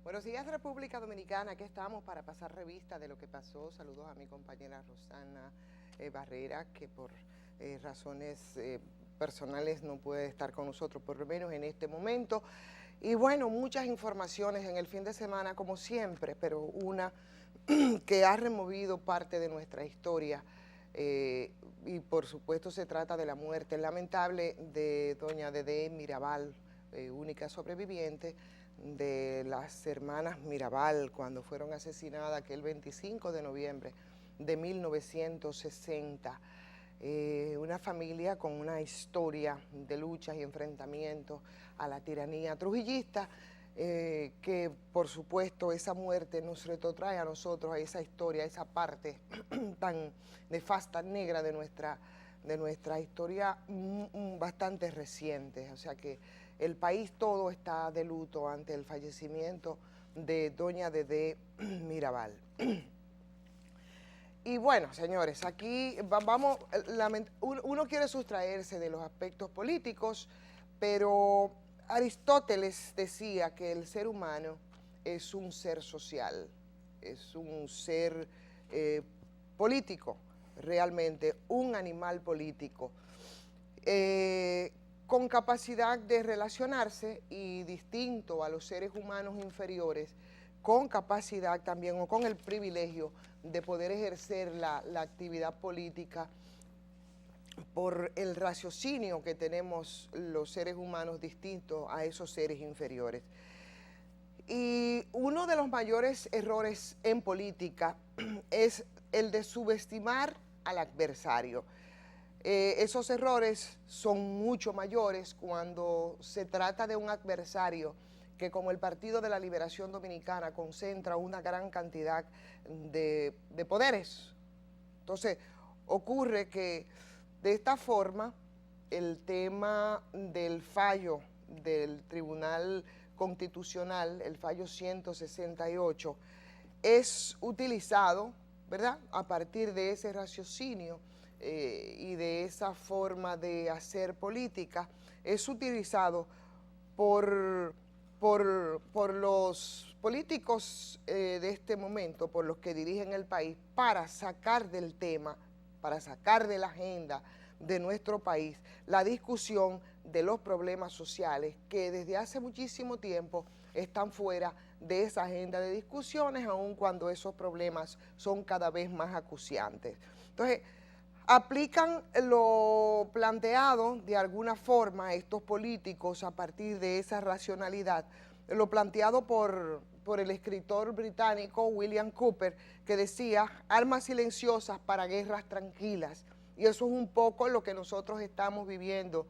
Buenos días, República Dominicana. Aquí estamos para pasar revista de lo que pasó. Saludos a mi compañera Rosana Barrera, que por razones personales no puede estar con nosotros, por lo menos en este momento. Y bueno, muchas informaciones en el fin de semana, como siempre, pero una que ha removido parte de nuestra historia. Y por supuesto se trata de la muerte lamentable de doña Dedé Mirabal, única sobreviviente de las hermanas Mirabal, cuando fueron asesinadas aquel 25 de noviembre de 1960. Una familia con una historia de luchas y enfrentamientos a la tiranía trujillista, que por supuesto esa muerte nos retrotrae a nosotros a esa historia, a esa parte tan nefasta, negra de nuestra historia bastante reciente. O sea que el país todo está de luto ante el fallecimiento de doña Dedé Mirabal. Y bueno, señores, aquí vamos, uno quiere sustraerse de los aspectos políticos, pero Aristóteles decía que el ser humano es un ser social, es un ser político, realmente un animal político, con capacidad de relacionarse y distinto a los seres humanos inferiores, con capacidad también o con el privilegio de poder ejercer la actividad política por el raciocinio que tenemos los seres humanos distintos a esos seres inferiores. Y uno de los mayores errores en política es el de subestimar al adversario. Esos errores son mucho mayores cuando se trata de un adversario que, como el Partido de la Liberación Dominicana, concentra una gran cantidad de poderes. Entonces, ocurre que de esta forma el tema del fallo del Tribunal Constitucional, el fallo 168, es utilizado, ¿verdad?, a partir de ese raciocinio y de esa forma de hacer política, es utilizado por los políticos de este momento, por los que dirigen el país, para sacar del tema, para sacar de la agenda de nuestro país la discusión de los problemas sociales que desde hace muchísimo tiempo están fuera de esa agenda de discusiones, aun cuando esos problemas son cada vez más acuciantes. Entonces, aplican lo planteado de alguna forma estos políticos a partir de esa racionalidad, lo planteado por el escritor británico William Cooper, que decía: armas silenciosas para guerras tranquilas. Y eso es un poco lo que nosotros estamos viviendo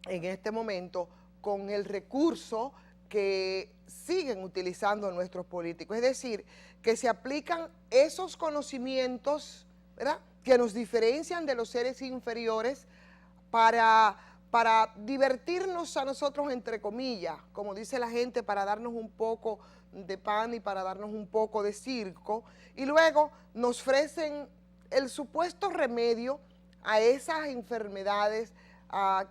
en este momento con el recurso que siguen utilizando nuestros políticos. Es decir, que se aplican esos conocimientos, ¿verdad?, que nos diferencian de los seres inferiores para divertirnos a nosotros, entre comillas, como dice la gente, para darnos un poco de pan y para darnos un poco de circo, y luego nos ofrecen el supuesto remedio a esas enfermedades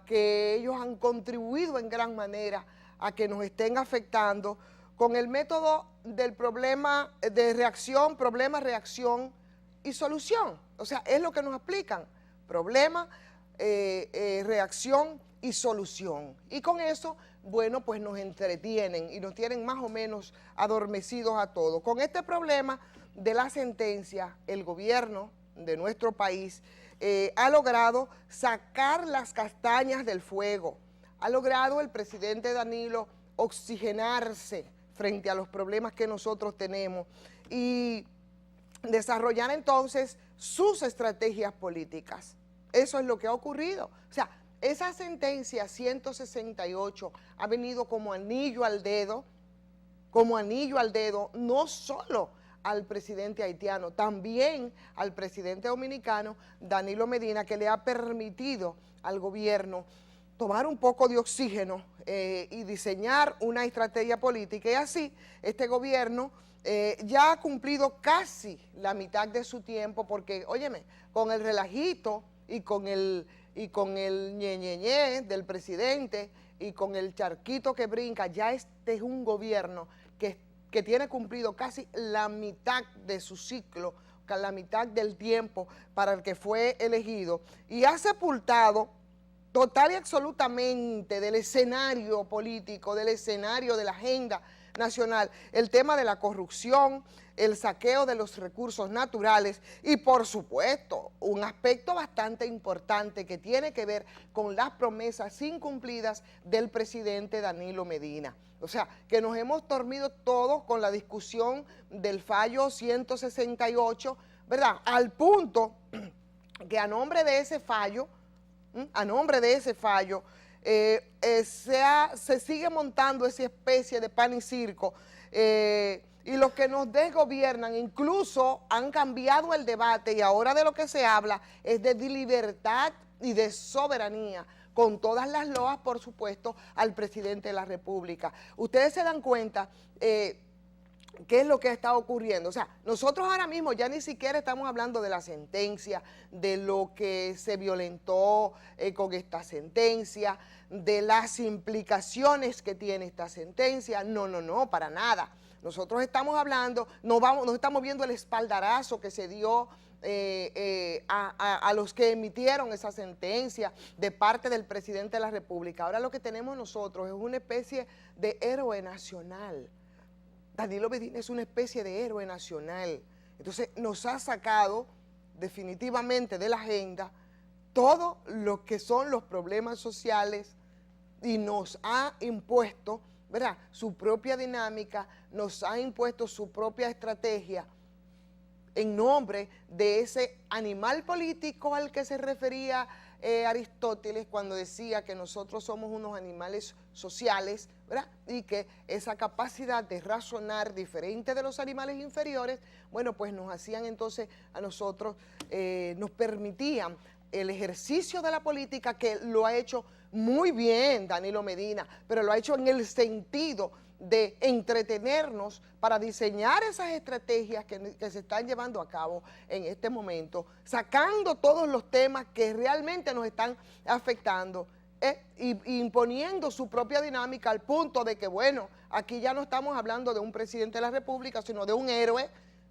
que ellos han contribuido en gran manera a que nos estén afectando, con el método del problema de reacción, problema, reacción y solución. O sea, es lo que nos aplican: problema, reacción y solución. Y con eso, bueno, pues nos entretienen y nos tienen más o menos adormecidos a todos. Con este problema de la sentencia, el gobierno de nuestro país ha logrado sacar las castañas del fuego. Ha logrado el presidente Danilo oxigenarse frente a los problemas que nosotros tenemos y desarrollar entonces sus estrategias políticas. Eso es lo que ha ocurrido. O sea, esa sentencia 168 ha venido como anillo al dedo, no solo al presidente haitiano, también al presidente dominicano, Danilo Medina, que le ha permitido al gobierno tomar un poco de oxígeno y diseñar una estrategia política. Y así, este gobierno ya ha cumplido casi la mitad de su tiempo, porque, óyeme, con el relajito y con el ñe del presidente, y con el charquito que brinca, ya este es un gobierno que tiene cumplido casi la mitad de su ciclo, la mitad del tiempo para el que fue elegido, y ha sepultado total y absolutamente del escenario político, del escenario de la agenda nacional, el tema de la corrupción, el saqueo de los recursos naturales y, por supuesto, un aspecto bastante importante que tiene que ver con las promesas incumplidas del presidente Danilo Medina. O sea, que nos hemos dormido todos con la discusión del fallo 168, ¿verdad? Al punto que a nombre de ese fallo, se sigue montando esa especie de pan y circo, y los que nos desgobiernan incluso han cambiado el debate y ahora de lo que se habla es de libertad y de soberanía, con todas las loas, por supuesto, al presidente de la República. Ustedes se dan cuenta ¿qué es lo que está ocurriendo? O sea, nosotros ahora mismo ya ni siquiera estamos hablando de la sentencia, de lo que se violentó con esta sentencia, de las implicaciones que tiene esta sentencia. No, para nada. Nosotros estamos hablando, nos estamos viendo el espaldarazo que se dio a los que emitieron esa sentencia de parte del presidente de la República. Ahora lo que tenemos nosotros es una especie de héroe nacional. Danilo Medina es una especie de héroe nacional. Entonces nos ha sacado definitivamente de la agenda todo lo que son los problemas sociales y nos ha impuesto, ¿verdad?, su propia dinámica, nos ha impuesto su propia estrategia en nombre de ese animal político al que se refería Aristóteles cuando decía que nosotros somos unos animales sociales, ¿verdad? Y que esa capacidad de razonar diferente de los animales inferiores, bueno, pues nos hacían entonces a nosotros, nos permitían el ejercicio de la política, que lo ha hecho muy bien Danilo Medina, pero lo ha hecho en el sentido de entretenernos para diseñar esas estrategias que se están llevando a cabo en este momento, sacando todos los temas que realmente nos están afectando, y imponiendo su propia dinámica al punto de que, bueno, aquí ya no estamos hablando de un presidente de la República, sino de un héroe,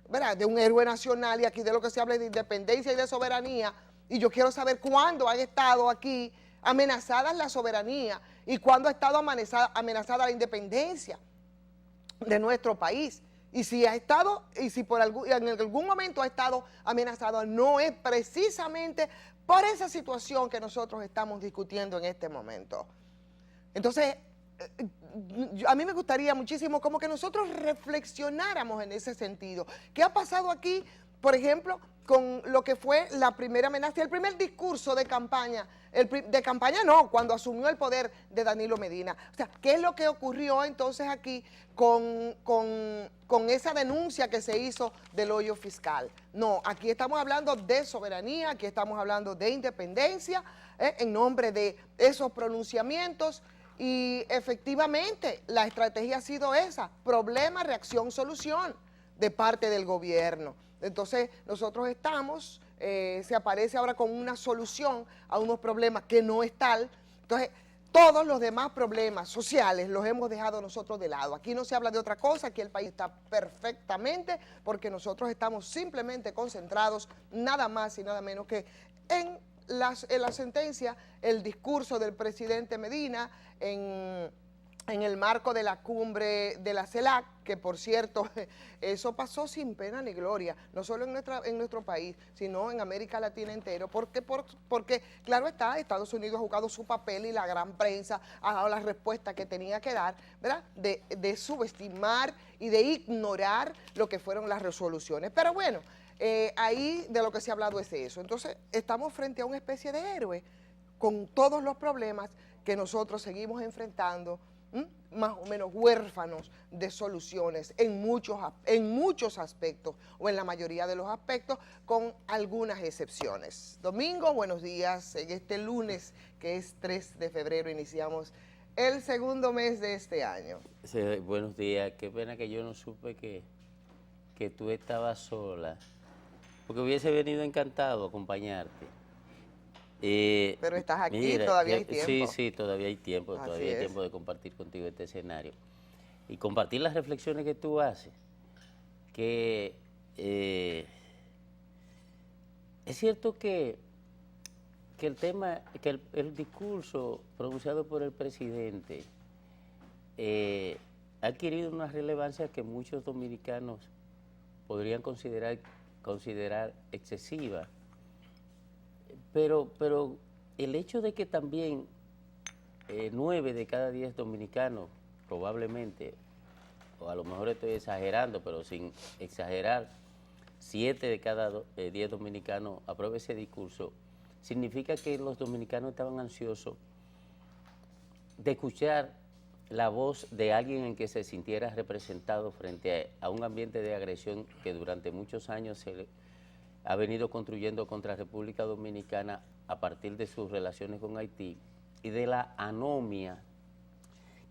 ¿verdad?, de un héroe nacional, y aquí de lo que se habla es de independencia y de soberanía, y yo quiero saber cuándo han estado aquí amenazadas la soberanía y cuándo ha estado amenazada la independencia de nuestro país. Y si ha estado, y si en algún momento ha estado amenazada, no es precisamente por esa situación que nosotros estamos discutiendo en este momento. Entonces, a mí me gustaría muchísimo como que nosotros reflexionáramos en ese sentido. ¿Qué ha pasado aquí, por ejemplo, con lo que fue la primera amenaza, el primer discurso de campaña, cuando asumió el poder de Danilo Medina? O sea, ¿qué es lo que ocurrió entonces aquí con esa denuncia que se hizo del hoyo fiscal? No, aquí estamos hablando de soberanía, aquí estamos hablando de independencia, en nombre de esos pronunciamientos. Y efectivamente la estrategia ha sido esa: problema, reacción, solución de parte del gobierno. Entonces nosotros estamos, se aparece ahora con una solución a unos problemas que no es tal. Entonces todos los demás problemas sociales los hemos dejado nosotros de lado. Aquí no se habla de otra cosa, aquí el país está perfectamente, porque nosotros estamos simplemente concentrados nada más y nada menos que en la sentencia, el discurso del presidente Medina en el marco de la cumbre de la CELAC, que por cierto, eso pasó sin pena ni gloria, no solo en nuestro país, sino en América Latina entero, porque claro está, Estados Unidos ha jugado su papel y la gran prensa ha dado la respuesta que tenía que dar, ¿verdad?, de subestimar y de ignorar lo que fueron las resoluciones. Pero bueno, ahí de lo que se ha hablado es de eso. Entonces estamos frente a una especie de héroe con todos los problemas que nosotros seguimos enfrentando, más o menos huérfanos de soluciones en muchos aspectos, o en la mayoría de los aspectos, con algunas excepciones. Domingo, buenos días. En este lunes, que es 3 de febrero, iniciamos el segundo mes de este año. Sí, buenos días. Qué pena que yo no supe que tú estabas sola, porque hubiese venido encantado a acompañarte. Pero estás aquí, Mira, todavía hay sí, tiempo. sí, todavía hay tiempo, Así todavía hay es. tiempo de compartir contigo este escenario. Y compartir las reflexiones que tú haces, que es cierto que el tema, que el discurso pronunciado por el presidente ha adquirido una relevancia que muchos dominicanos podrían considerar excesiva, pero el hecho de que también 9 de cada 10 dominicanos, probablemente, o a lo mejor estoy exagerando, pero sin exagerar, 7 de cada 10 dominicanos aprueben ese discurso, significa que los dominicanos estaban ansiosos de escuchar la voz de alguien en que se sintiera representado frente a un ambiente de agresión que durante muchos años se ha venido construyendo contra República Dominicana a partir de sus relaciones con Haití y de la anomia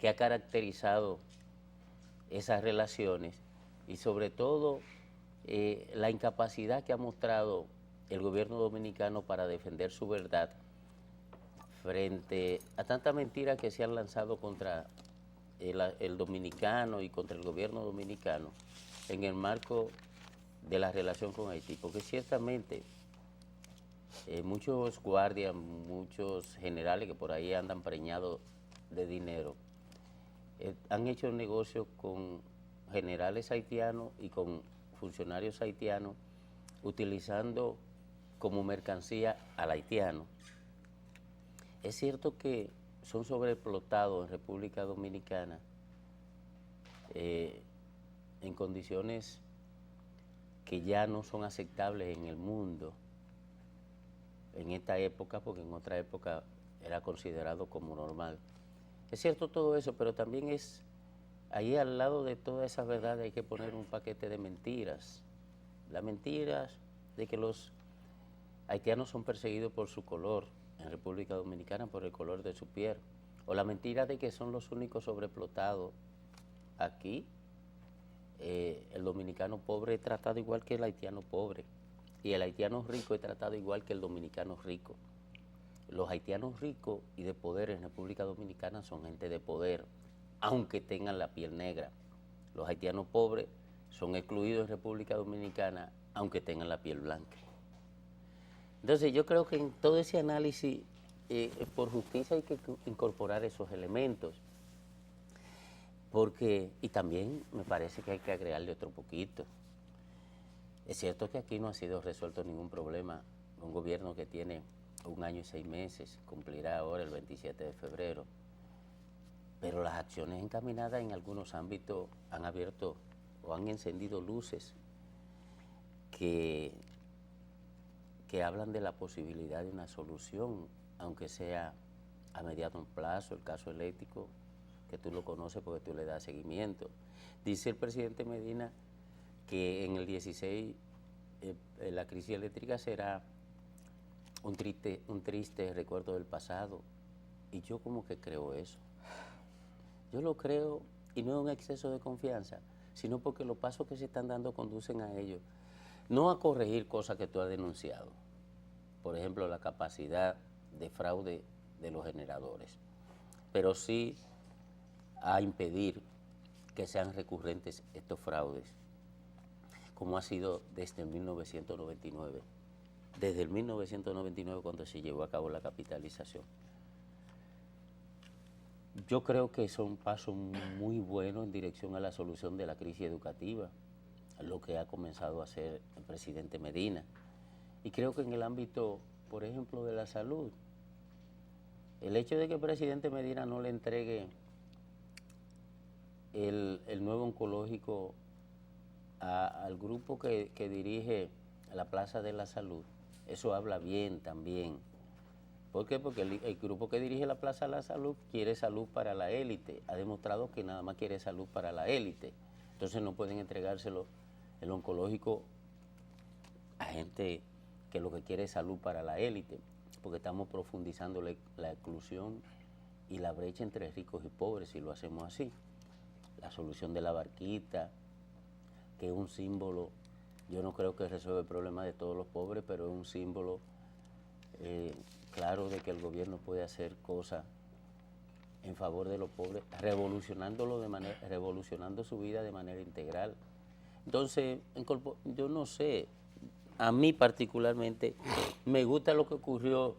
que ha caracterizado esas relaciones y sobre todo la incapacidad que ha mostrado el gobierno dominicano para defender su verdad frente a tantas mentiras que se han lanzado contra el dominicano y contra el gobierno dominicano en el marco de la relación con Haití, porque ciertamente muchos guardias, muchos generales que por ahí andan preñados de dinero, han hecho negocios con generales haitianos y con funcionarios haitianos utilizando como mercancía al haitiano. Es cierto que son sobreexplotados en República Dominicana en condiciones que ya no son aceptables en el mundo en esta época, porque en otra época era considerado como normal. Es cierto todo eso, pero también es, ahí al lado de todas esas verdades hay que poner un paquete de mentiras. Las mentiras de que los haitianos son perseguidos por su color en República Dominicana, por el color de su piel, o la mentira de que son los únicos sobreexplotados aquí. El dominicano pobre es tratado igual que el haitiano pobre, y el haitiano rico es tratado igual que el dominicano rico. Los haitianos ricos y de poder en República Dominicana son gente de poder, aunque tengan la piel negra. Los haitianos pobres son excluidos en República Dominicana, aunque tengan la piel blanca. Entonces yo creo que en todo ese análisis, por justicia hay que incorporar esos elementos, porque, y también me parece que hay que agregarle otro poquito. Es cierto que aquí no ha sido resuelto ningún problema. Un gobierno que tiene 1 año y 6 meses, cumplirá ahora el 27 de febrero, pero las acciones encaminadas en algunos ámbitos han abierto o han encendido luces que hablan de la posibilidad de una solución, aunque sea a mediano plazo. El caso eléctrico, que tú lo conoces porque tú le das seguimiento. Dice el presidente Medina que en el 16 la crisis eléctrica será un triste recuerdo del pasado, y yo como que creo eso. Yo lo creo, y no es un exceso de confianza, sino porque los pasos que se están dando conducen a ello. No a corregir cosas que tú has denunciado, por ejemplo, la capacidad de fraude de los generadores, pero sí a impedir que sean recurrentes estos fraudes, como ha sido desde 1999. Desde el 1999, cuando se llevó a cabo la capitalización. Yo creo que son pasos muy buenos en dirección a la solución de la crisis educativa, lo que ha comenzado a hacer el presidente Medina. Y creo que en el ámbito, por ejemplo, de la salud, el hecho de que el presidente Medina no le entregue el nuevo oncológico al grupo que dirige la Plaza de la Salud, eso habla bien también. ¿Por qué? Porque el grupo que dirige la Plaza de la Salud quiere salud para la élite, ha demostrado que nada más quiere salud para la élite. Entonces no pueden entregárselo el oncológico a gente que lo que quiere es salud para la élite, porque estamos profundizando la exclusión y la brecha entre ricos y pobres si lo hacemos así. La solución de la barquita, que es un símbolo, yo no creo que resuelva el problema de todos los pobres, pero es un símbolo claro de que el gobierno puede hacer cosas en favor de los pobres, revolucionando su vida de manera integral. Entonces, yo no sé, a mí particularmente me gusta lo que ocurrió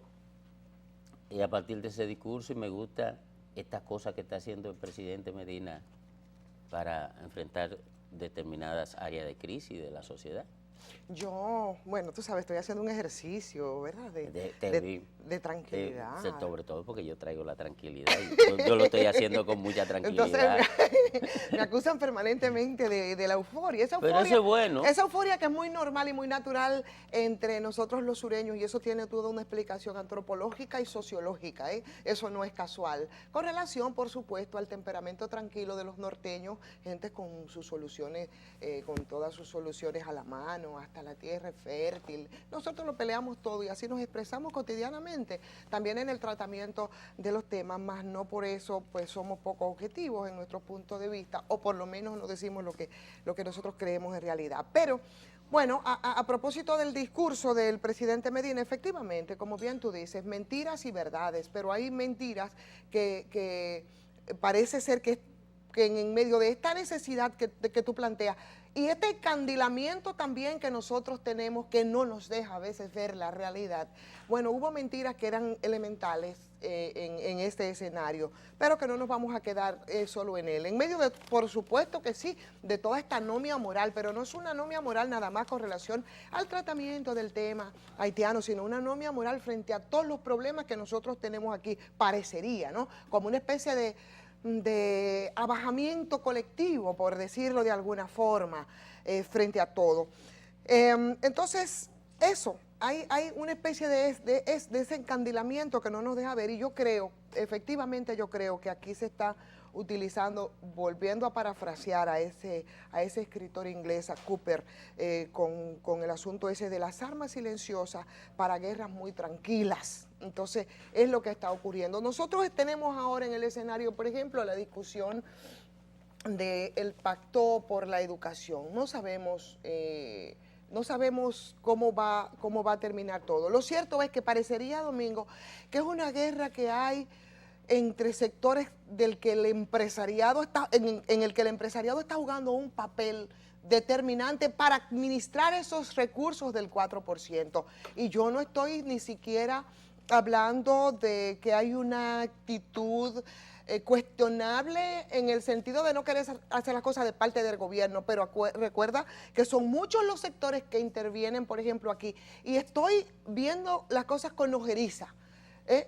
a partir de ese discurso y me gusta estas cosas que está haciendo el presidente Medina para enfrentar determinadas áreas de crisis de la sociedad. Yo, bueno, tú sabes, estoy haciendo un ejercicio, ¿verdad? De tranquilidad. Sobre todo porque yo traigo la tranquilidad y yo lo estoy haciendo con mucha tranquilidad. Entonces, me acusan permanentemente de la euforia. Pero eso es bueno. Esa euforia que es muy normal y muy natural entre nosotros los sureños, y eso tiene toda una explicación antropológica y sociológica, ¿eh? Eso no es casual. Con relación, por supuesto, al temperamento tranquilo de los norteños, gente con sus soluciones, con todas sus soluciones a la mano, hasta la tierra es fértil. Nosotros lo peleamos todo y así nos expresamos cotidianamente, también en el tratamiento de los temas, más no por eso pues somos poco objetivos en nuestro punto de vista, o por lo menos no decimos lo que nosotros creemos en realidad. Pero bueno, a propósito del discurso del presidente Medina, efectivamente, como bien tú dices, mentiras y verdades, pero hay mentiras que parece ser que en medio de esta necesidad que tú planteas, y este encandilamiento también que nosotros tenemos, que no nos deja a veces ver la realidad. Bueno, hubo mentiras que eran elementales en este escenario, pero que no nos vamos a quedar solo en él. En medio de, por supuesto que sí, de toda esta anomia moral, pero no es una anomia moral nada más con relación al tratamiento del tema haitiano, sino una anomia moral frente a todos los problemas que nosotros tenemos aquí, parecería, ¿no? Como una especie de abajamiento colectivo, por decirlo de alguna forma, frente a todo. Entonces, eso, hay una especie de ese encandilamiento que no nos deja ver, y yo creo, efectivamente yo creo que aquí se está utilizando, volviendo a parafrasear a ese escritor inglés, a Cooper, con el asunto ese de las armas silenciosas para guerras muy tranquilas. Entonces, es lo que está ocurriendo. Nosotros tenemos ahora en el escenario, por ejemplo, la discusión del pacto por la educación. No sabemos cómo va a terminar todo. Lo cierto es que parecería, Domingo, que es una guerra que hay entre sectores del que el empresariado en el que el empresariado está jugando un papel determinante para administrar esos recursos del 4%. Y yo no estoy ni siquiera hablando de que hay una actitud cuestionable en el sentido de no querer hacer las cosas de parte del gobierno, pero recuerda que son muchos los sectores que intervienen, por ejemplo, aquí, y estoy viendo las cosas con ojeriza,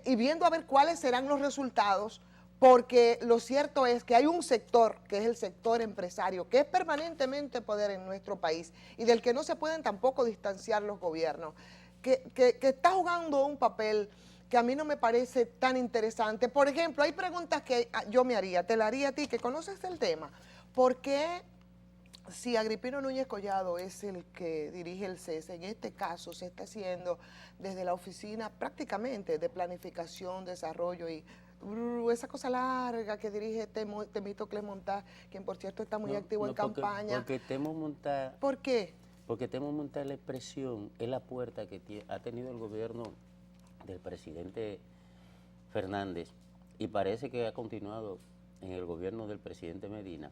y viendo a ver cuáles serán los resultados, porque lo cierto es que hay un sector, que es el sector empresario, que es permanentemente poder en nuestro país y del que no se pueden tampoco distanciar los gobiernos, que está jugando un papel que a mí no me parece tan interesante. Por ejemplo, hay preguntas que yo me haría, te la haría a ti, que conoces el tema. ¿Por qué, si Agripino Núñez Collado es el que dirige el CES, en este caso se está haciendo desde la oficina prácticamente de planificación, desarrollo y esa cosa larga que dirige Temístocles Montá, quien por cierto está muy activo en campaña? Porque Temo Montá... ¿Por qué? Porque Temo Montá la expresión, es la puerta que ha tenido el gobierno del presidente Fernández, y parece que ha continuado en el gobierno del presidente Medina,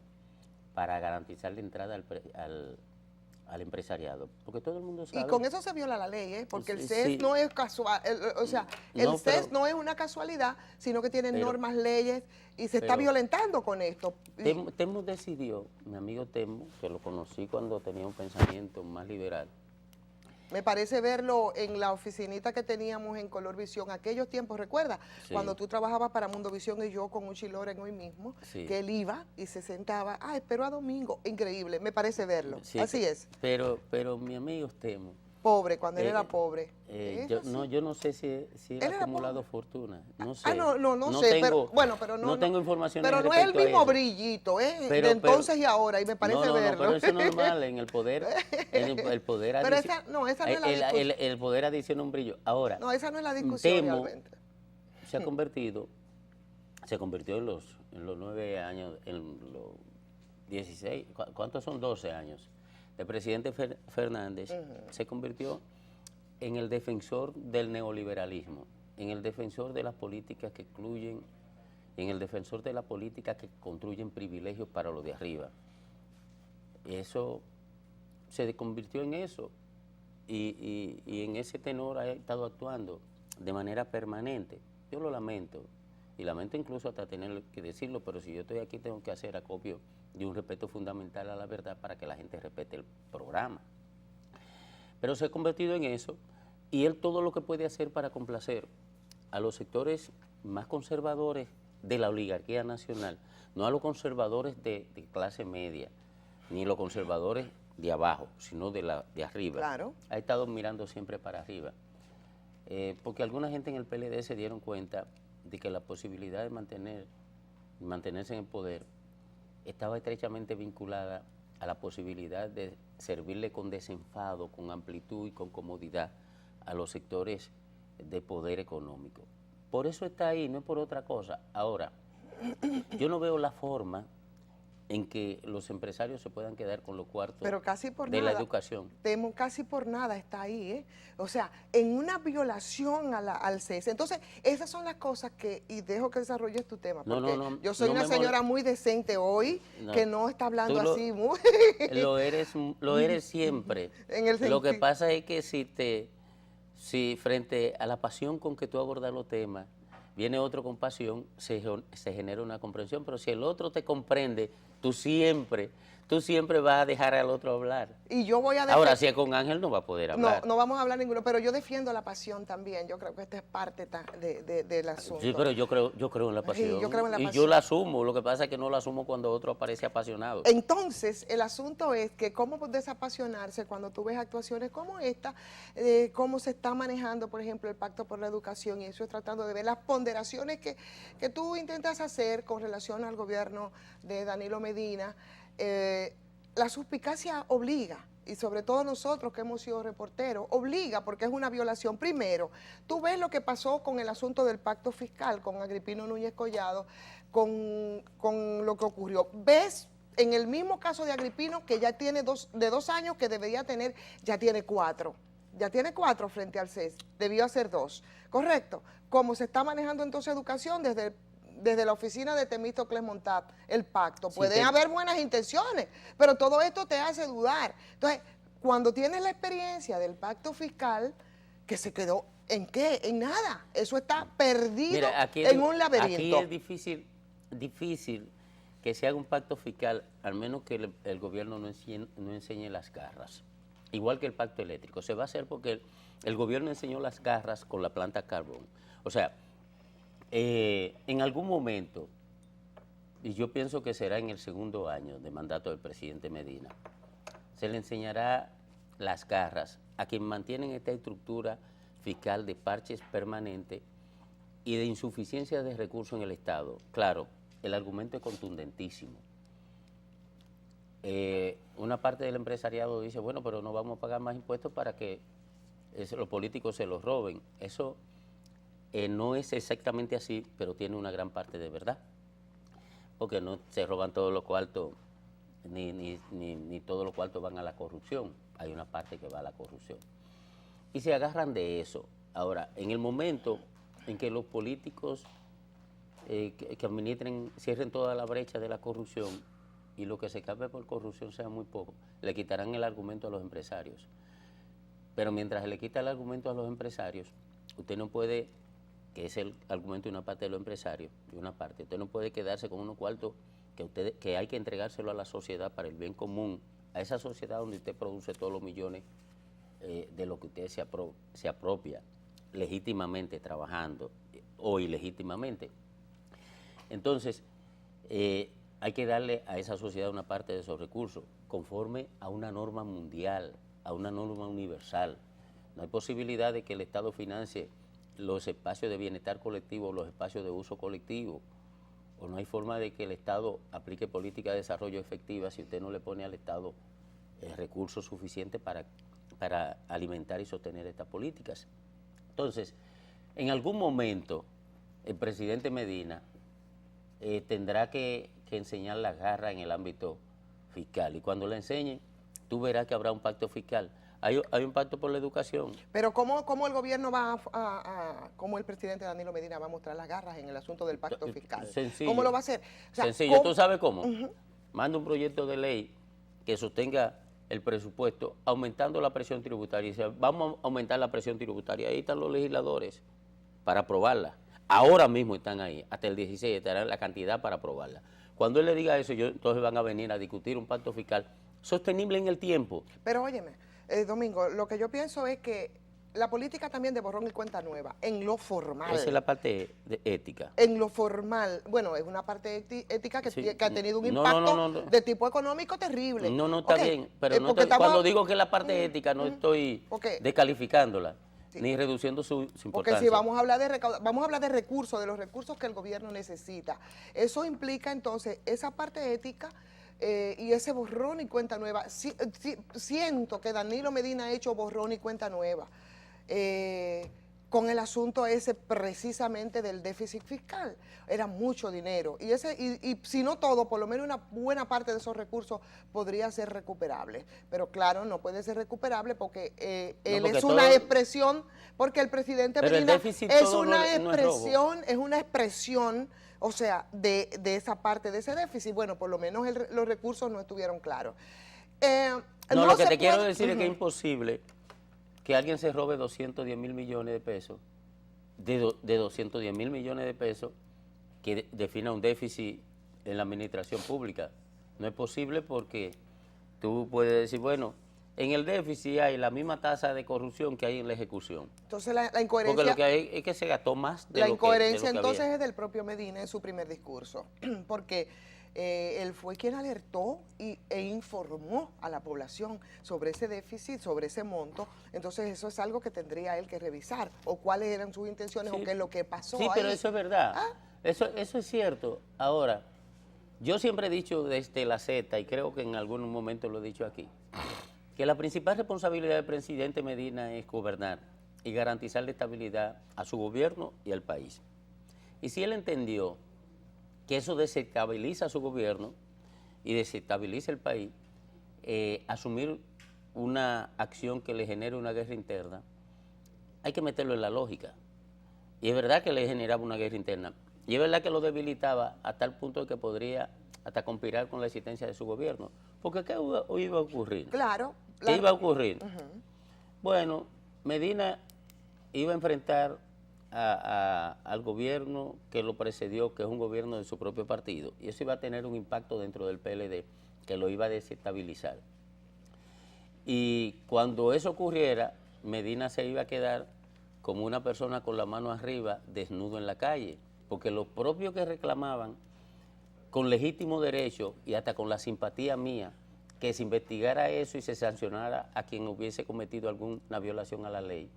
para garantizar la entrada al empresariado, porque todo el mundo sabe... Y con eso se viola la ley, porque el CES no es casual, o sea, el CES no es una casualidad, sino que tiene normas, leyes, y se está violentando con esto. Temo decidió, mi amigo Temo, que lo conocí cuando tenía un pensamiento más liberal. Me parece verlo en la oficinita que teníamos en Color Visión, aquellos tiempos, ¿recuerdas? Sí. Cuando tú trabajabas para Mundo Visión y yo con Uchi Loren hoy mismo, sí, que él iba y se sentaba, espero a domingo, increíble, me parece verlo, sí, así es. Pero mi amigo Temo. Pobre, cuando él era pobre. Yo no sé si él ha acumulado fortuna, no sé. No sé, tengo, pero no tengo información. Pero no es el mismo brillito, de entonces y ahora, y me parece verlo. Pero eso es normal, en el poder, el poder pero esa no es la discusión. El poder adiciona un brillo. Ahora, no, esa no es la discusión realmente. Se convirtió en los 9 años, en los 16, ¿cuántos son? 12 años. El presidente Fernández se convirtió en el defensor del neoliberalismo, en el defensor de las políticas que excluyen, en el defensor de las políticas que construyen privilegios para los de arriba. Eso se convirtió en eso y en ese tenor ha estado actuando de manera permanente. Yo lo lamento, y lamento incluso hasta tener que decirlo, pero si yo estoy aquí tengo que hacer acopio de un respeto fundamental a la verdad para que la gente respete el programa. Pero se ha convertido en eso, y él todo lo que puede hacer para complacer a los sectores más conservadores de la oligarquía nacional, no a los conservadores de clase media, ni los conservadores de abajo, sino de arriba. Claro. Ha estado mirando siempre para arriba. Porque alguna gente en el PLD se dieron cuenta de que la posibilidad de mantenerse en el poder estaba estrechamente vinculada a la posibilidad de servirle con desenfado, con amplitud y con comodidad a los sectores de poder económico. Por eso está ahí, no es por otra cosa. Ahora, yo no veo la forma en que los empresarios se puedan quedar con los cuartos pero casi por de nada, la educación. Temo, casi por nada está ahí, ¿eh? O sea, en una violación al cese. Entonces, esas son las cosas que, y dejo que desarrolles tu tema, porque yo soy una señora muy decente hoy, que no está hablando así muy... Lo eres siempre. En el Lo que sentido. pasa es que si frente a la pasión con que tú abordas los temas, viene otro con pasión, se genera una comprensión, pero si el otro te comprende, tú siempre vas a dejar al otro hablar. Y yo voy a Ahora, si es con Ángel, no va a poder hablar. No, no vamos a hablar ninguno, pero yo defiendo la pasión también. Yo creo que esta es parte del asunto. Sí, pero yo creo en la pasión. Sí, yo creo en la y pasión. yo la asumo, lo que pasa es que no la asumo cuando otro aparece apasionado. Entonces, el asunto es que cómo desapasionarse cuando tú ves actuaciones como esta, cómo se está manejando, por ejemplo, el Pacto por la Educación, y eso es tratando de ver las ponderaciones que tú intentas hacer con relación al gobierno de Danilo Medina. La suspicacia obliga, y sobre todo nosotros que hemos sido reporteros, obliga porque es una violación. Primero, tú ves lo que pasó con el asunto del pacto fiscal, con Agripino Núñez Collado, con lo que ocurrió. Ves en el mismo caso de Agripino, que ya tiene de 2 años, que debería tener, ya tiene 4. Ya tiene 4 frente al CES, debió hacer 2, ¿correcto? ¿Cómo se está manejando entonces educación desde la oficina de Temístocles Montat, el pacto? Pueden haber buenas intenciones, pero todo esto te hace dudar. Entonces, cuando tienes la experiencia del pacto fiscal, que se quedó, ¿en qué? En nada. Eso está perdido. Mira, en un laberinto. Aquí es difícil que se haga un pacto fiscal, al menos que el gobierno no enseñe las garras. Igual que el pacto eléctrico. Se va a hacer porque el gobierno enseñó las garras con la planta carbón. O sea, en algún momento, y yo pienso que será en el segundo año de mandato del presidente Medina, se le enseñará las garras a quien mantienen esta estructura fiscal de parches permanentes y de insuficiencia de recursos en el Estado. Claro, el argumento es contundentísimo. Una parte del empresariado dice, bueno, pero no vamos a pagar más impuestos para que los políticos se los roben. Eso no es exactamente así, pero tiene una gran parte de verdad, porque no se roban todos los cuartos, ni todos los cuartos van a la corrupción. Hay una parte que va a la corrupción. Y se agarran de eso. Ahora, en el momento en que los políticos que administren, cierren toda la brecha de la corrupción y lo que se escape por corrupción sea muy poco, le quitarán el argumento a los empresarios. Pero mientras le quita el argumento a los empresarios, usted no puede, que es el argumento de una parte de los empresarios, de una parte, usted no puede quedarse con unos cuartos que hay que entregárselo a la sociedad para el bien común, a esa sociedad donde usted produce todos los millones de lo que usted se apropia legítimamente trabajando o ilegítimamente. Entonces, hay que darle a esa sociedad una parte de esos recursos conforme a una norma mundial, a una norma universal. No hay posibilidad de que el Estado financie los espacios de bienestar colectivo, los espacios de uso colectivo, o no hay forma de que el Estado aplique políticas de desarrollo efectivas si usted no le pone al Estado recursos suficientes para alimentar y sostener estas políticas. Entonces, en algún momento, el presidente Medina tendrá que enseñar la garra en el ámbito fiscal, y cuando la enseñe, tú verás que habrá un pacto fiscal. hay un pacto por la educación. Pero ¿cómo el gobierno va cómo el presidente Danilo Medina va a mostrar las garras en el asunto del pacto fiscal? Sencillo. ¿Cómo lo va a hacer? O sea, Sencillo, ¿tú sabes cómo? Manda un proyecto de ley que sostenga el presupuesto aumentando la presión tributaria. Y dice, vamos a aumentar la presión tributaria. Ahí están los legisladores para aprobarla. Ahora mismo están ahí, hasta el 16 estará la cantidad para aprobarla. Cuando él le diga eso, entonces van a venir a discutir un pacto fiscal sostenible en el tiempo. Pero óyeme, Domingo, lo que yo pienso es que la política también de borrón y cuenta nueva, en lo formal. Esa es la parte ética. En lo formal, bueno, es una parte ética que, Sí. que ha tenido un impacto No. de tipo económico terrible. No, está bien, pero cuando digo que la parte ética no estoy descalificándola, ni reduciendo su importancia. Porque si vamos a hablar de vamos a hablar de recursos, de los recursos que el gobierno necesita. Eso implica entonces esa parte ética y ese borrón y cuenta nueva. Siento que Danilo Medina ha hecho borrón y cuenta nueva con el asunto ese precisamente del déficit fiscal. Era mucho dinero y si no todo, por lo menos una buena parte de esos recursos podría ser recuperable. Pero claro, no puede ser recuperable porque él es una expresión, porque el presidente Medina es una expresión, o sea, de esa parte de ese déficit. Bueno, por lo menos los recursos no estuvieron claros. Lo que te quiero decir es que es imposible que alguien se robe 210 mil millones de pesos, de 210 mil millones de pesos, que defina un déficit en la administración pública. No es posible porque tú puedes decir, bueno, en el déficit hay la misma tasa de corrupción que hay en la ejecución. Entonces la incoherencia... Porque lo que hay es que se gastó más de la lo incoherencia que entonces había. es del propio Medina en su primer discurso, porque él fue quien alertó e informó a la población sobre ese déficit, sobre ese monto. Entonces eso es algo que tendría él que revisar, o cuáles eran sus intenciones, o qué es lo que pasó ahí. Sí, pero eso es verdad, eso es cierto. Ahora, yo siempre he dicho desde la Z, y creo que en algún momento lo he dicho aquí, que la principal responsabilidad del presidente Medina es gobernar y garantizar la estabilidad a su gobierno y al país. Y si él entendió que eso desestabiliza a su gobierno y desestabiliza el país, asumir una acción que le genere una guerra interna, hay que meterlo en la lógica. Y es verdad que le generaba una guerra interna, y es verdad que lo debilitaba a tal punto de que podría hasta conspirar con la existencia de su gobierno. Porque ¿qué iba a ocurrir? Claro. ¿Qué iba a ocurrir? Bueno, Medina iba a enfrentar al gobierno que lo precedió, que es un gobierno de su propio partido, y eso iba a tener un impacto dentro del PLD que lo iba a desestabilizar. Y cuando eso ocurriera, Medina se iba a quedar como una persona con la mano arriba, desnudo en la calle, porque los propios que reclamaban con legítimo derecho y hasta con la simpatía mía, que se investigara eso y se sancionara a quien hubiese cometido alguna violación a la ley,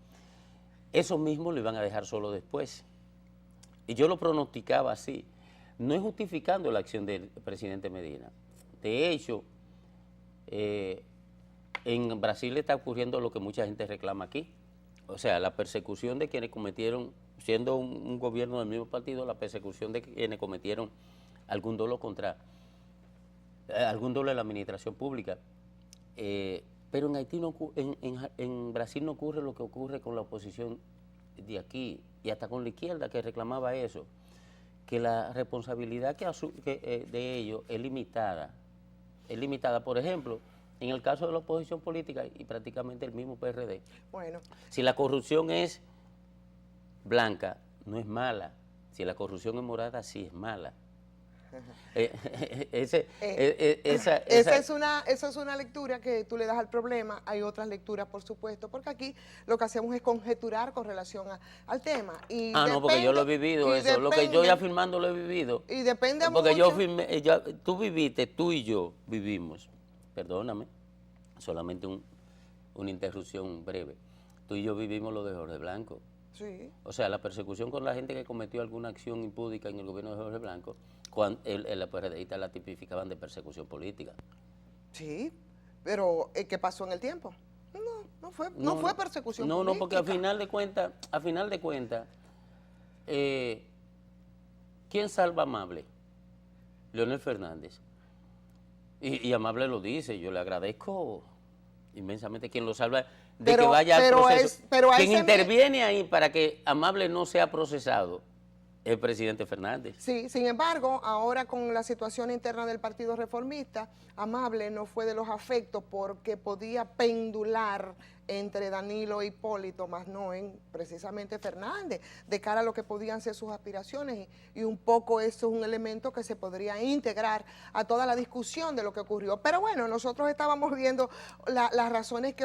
esos mismos lo iban a dejar solo después. Y yo lo pronosticaba así, no es justificando la acción del presidente Medina. De hecho, en Brasil está ocurriendo lo que mucha gente reclama aquí. O sea, la persecución de quienes cometieron, siendo un gobierno del mismo partido, la persecución de quienes cometieron algún dolo en la administración pública. Pero en Haití en Brasil no ocurre lo que ocurre con la oposición de aquí, y hasta con la izquierda que reclamaba eso, que la responsabilidad de ellos es limitada. Es limitada, por ejemplo, en el caso de la oposición política y prácticamente el mismo PRD. Bueno. Si la corrupción es blanca, no es mala. Si la corrupción es morada, sí es mala. Esa es una lectura que tú le das al problema. Hay otras lecturas, por supuesto, porque aquí lo que hacemos es conjeturar con relación al tema. Y no, porque yo lo he vivido eso. Lo que yo ya firmando lo he vivido. Y depende porque mucho. Yo firmé, tú viviste, tú y yo vivimos. Perdóname, solamente una interrupción breve. Tú y yo vivimos lo de Jorge Blanco. Sí. O sea, la persecución con la gente que cometió alguna acción impúdica en el gobierno de Jorge Blanco, cuando la PRDista la tipificaban de persecución política. Sí, pero ¿qué pasó en el tiempo? No fue persecución política. No, porque al final de cuentas, ¿quién salva a Amable? Leonel Fernández. Y Amable lo dice, yo le agradezco inmensamente. Quien lo salva de que vaya al proceso. Quien interviene ahí para que Amable no sea procesado, el presidente Fernández. Sí, sin embargo, ahora con la situación interna del Partido Reformista, Amable no fue de los afectos porque podía pendular entre Danilo e Hipólito, más no en precisamente Fernández, de cara a lo que podían ser sus aspiraciones, y un poco eso es un elemento que se podría integrar a toda la discusión de lo que ocurrió. Pero bueno, nosotros estábamos viendo las razones que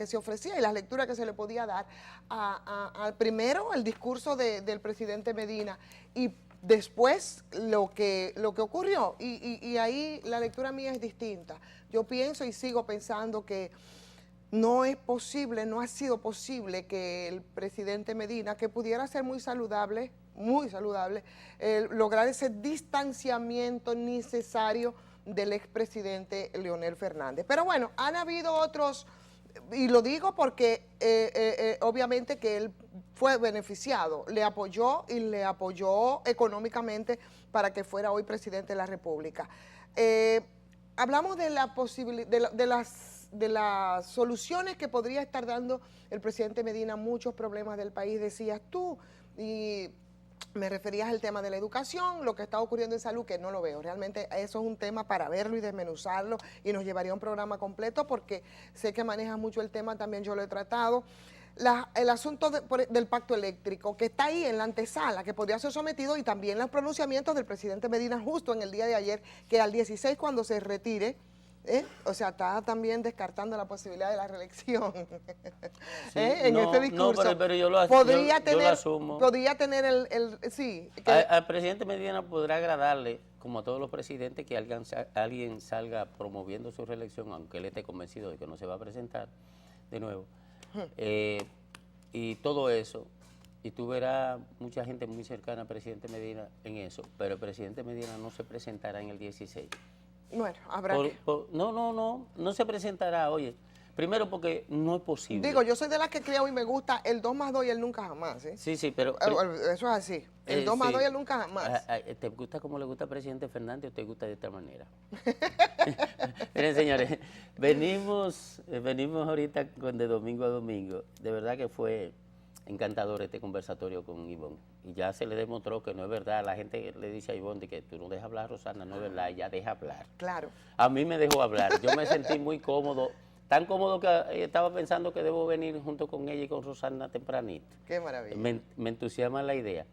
se ofrecía y las lecturas que se le podía dar al primero, el discurso del presidente Medina, y después lo que ocurrió, y ahí la lectura mía es distinta. Yo pienso y sigo pensando que no es posible, no ha sido posible que el presidente Medina, que pudiera ser muy saludable, lograr ese distanciamiento necesario del expresidente Leonel Fernández. Pero bueno, han habido otros, y lo digo porque obviamente que él fue beneficiado, le apoyó y le apoyó económicamente para que fuera hoy presidente de la República. Hablamos de la posibilidad, de las soluciones que podría estar dando el presidente Medina a muchos problemas del país, decías tú, y me referías al tema de la educación, lo que está ocurriendo en salud, que no lo veo. Realmente eso es un tema para verlo y desmenuzarlo, y nos llevaría un programa completo porque sé que manejas mucho el tema, también yo lo he tratado. El asunto del pacto eléctrico, que está ahí en la antesala, que podría ser sometido, y también los pronunciamientos del presidente Medina justo en el día de ayer, que al 16 cuando se retire, o sea, está también descartando la posibilidad de la reelección. Sí, en este discurso. No, pero yo lo asumo. Podría tener sí. Al presidente Medina podrá agradarle, como a todos los presidentes, que alguien salga promoviendo su reelección, aunque él esté convencido de que no se va a presentar de nuevo. Y todo eso, y tú verás mucha gente muy cercana al presidente Medina en eso, pero el presidente Medina no se presentará en el 16. Bueno, habrá no se presentará, oye, primero porque no es posible. Digo, yo soy de las que creo y me gusta el 2 más 2 y el nunca jamás, ¿eh? Sí, pero... Eso es así, el 2 más 2 y el nunca jamás. ¿Te gusta como le gusta al presidente Fernández o te gusta de esta manera? Miren, señores, venimos ahorita de domingo a domingo. De verdad que fue encantador este conversatorio con Ivonne. Y ya se le demostró que no es verdad. La gente le dice a Ivonne de que tú no dejas hablar, Rosana, no es verdad, ella deja hablar. Claro. A mí me dejó hablar. Yo me sentí muy cómodo, tan cómodo que estaba pensando que debo venir junto con ella y con Rosana tempranito. Qué maravilla. Me entusiasma la idea.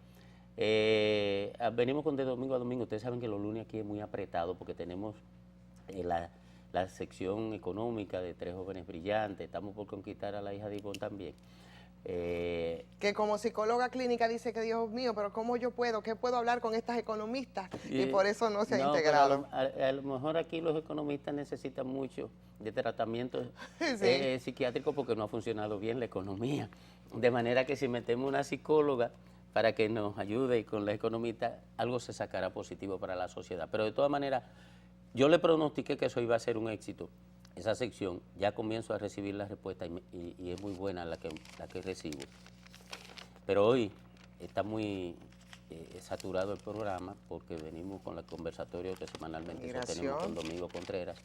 Venimos con de domingo a domingo. Ustedes saben que los lunes aquí es muy apretado porque tenemos la sección económica de 3 jóvenes brillantes. Estamos por conquistar a la hija de Ivonne también. Que como psicóloga clínica dice que Dios mío, pero ¿cómo yo puedo? ¿Qué puedo hablar con estas economistas? Y por eso no se ha integrado. A lo mejor aquí los economistas necesitan mucho de tratamiento psiquiátrico porque no ha funcionado bien la economía. De manera que si metemos una psicóloga para que nos ayude con la economista, algo se sacará positivo para la sociedad. Pero de todas maneras, yo le pronostiqué que eso iba a ser un éxito. Esa sección, ya comienzo a recibir las respuestas y es muy buena la que recibo. Pero hoy está muy saturado el programa porque venimos con el conversatorio que semanalmente sostenemos con Domingo Contreras.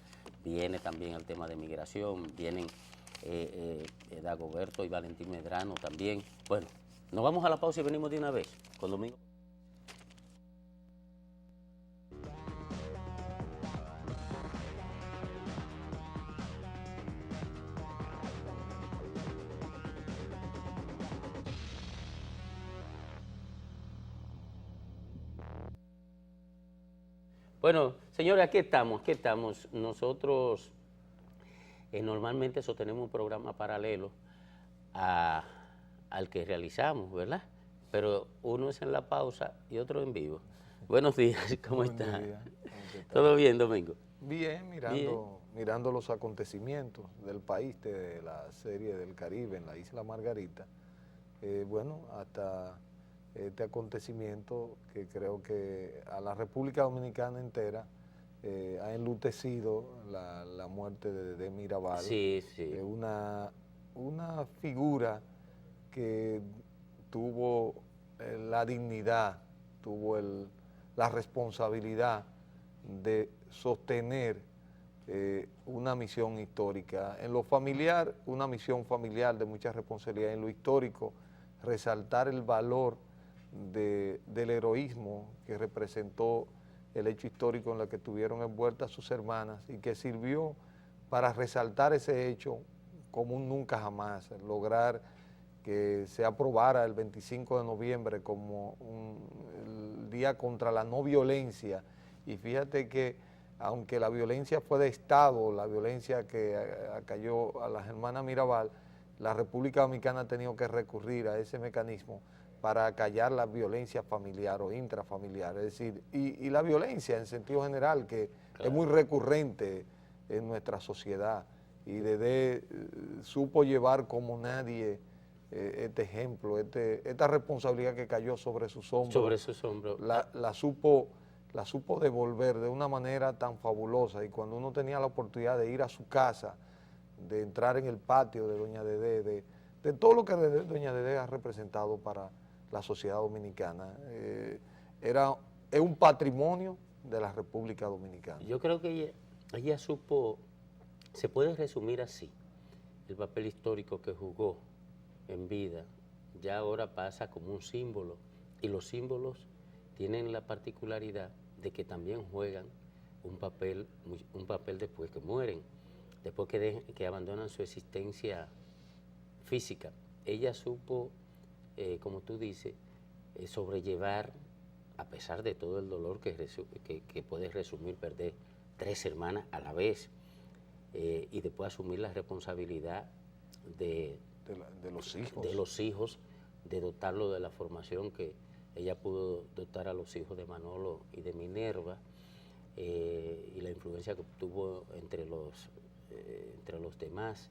Viene también el tema de migración, vienen Dagoberto y Valentín Medrano también. Bueno, nos vamos a la pausa y venimos de una vez con Domingo. Bueno, señores, aquí estamos. Nosotros normalmente sostenemos un programa paralelo al que realizamos, ¿verdad? Pero uno es en la pausa y otro en vivo. Buenos días, ¿cómo están? ¿Todo bien, Domingo? Bien, mirando los acontecimientos del país, de la serie del Caribe en la isla Margarita. Bueno, hasta este acontecimiento que creo que a la República Dominicana entera ha enlutecido la muerte de Mirabal. Sí. Una figura que tuvo la dignidad, tuvo la responsabilidad de sostener una misión histórica. En lo familiar, una misión familiar de mucha responsabilidad. En lo histórico, resaltar el valor del heroísmo que representó el hecho histórico en el que estuvieron envueltas sus hermanas y que sirvió para resaltar ese hecho como un nunca jamás, lograr que se aprobara el 25 de noviembre como el Día contra la No Violencia. Y fíjate que aunque la violencia fue de Estado, la violencia que acalló a las hermanas Mirabal, la República Dominicana ha tenido que recurrir a ese mecanismo para acallar la violencia familiar o intrafamiliar, es decir, y la violencia en sentido general, que es muy recurrente en nuestra sociedad, y Dedé supo llevar como nadie este ejemplo, esta responsabilidad que cayó sobre sus hombros. Sobre sus hombros. La supo devolver de una manera tan fabulosa, y cuando uno tenía la oportunidad de ir a su casa, de entrar en el patio de doña Dedé, de todo lo que doña Dedé ha representado para la sociedad dominicana, es un patrimonio de la República Dominicana. Yo creo que ella supo, se puede resumir así, el papel histórico que jugó en vida, ya ahora pasa como un símbolo, y los símbolos tienen la particularidad de que también juegan un papel después que mueren, después que abandonan su existencia física. Ella supo, como tú dices, sobrellevar, a pesar de todo el dolor que puede resumir perder 3 hermanas a la vez, y después asumir la responsabilidad de los hijos, de dotarlo de la formación que ella pudo dotar a los hijos de Manolo y de Minerva, y la influencia que tuvo entre los demás.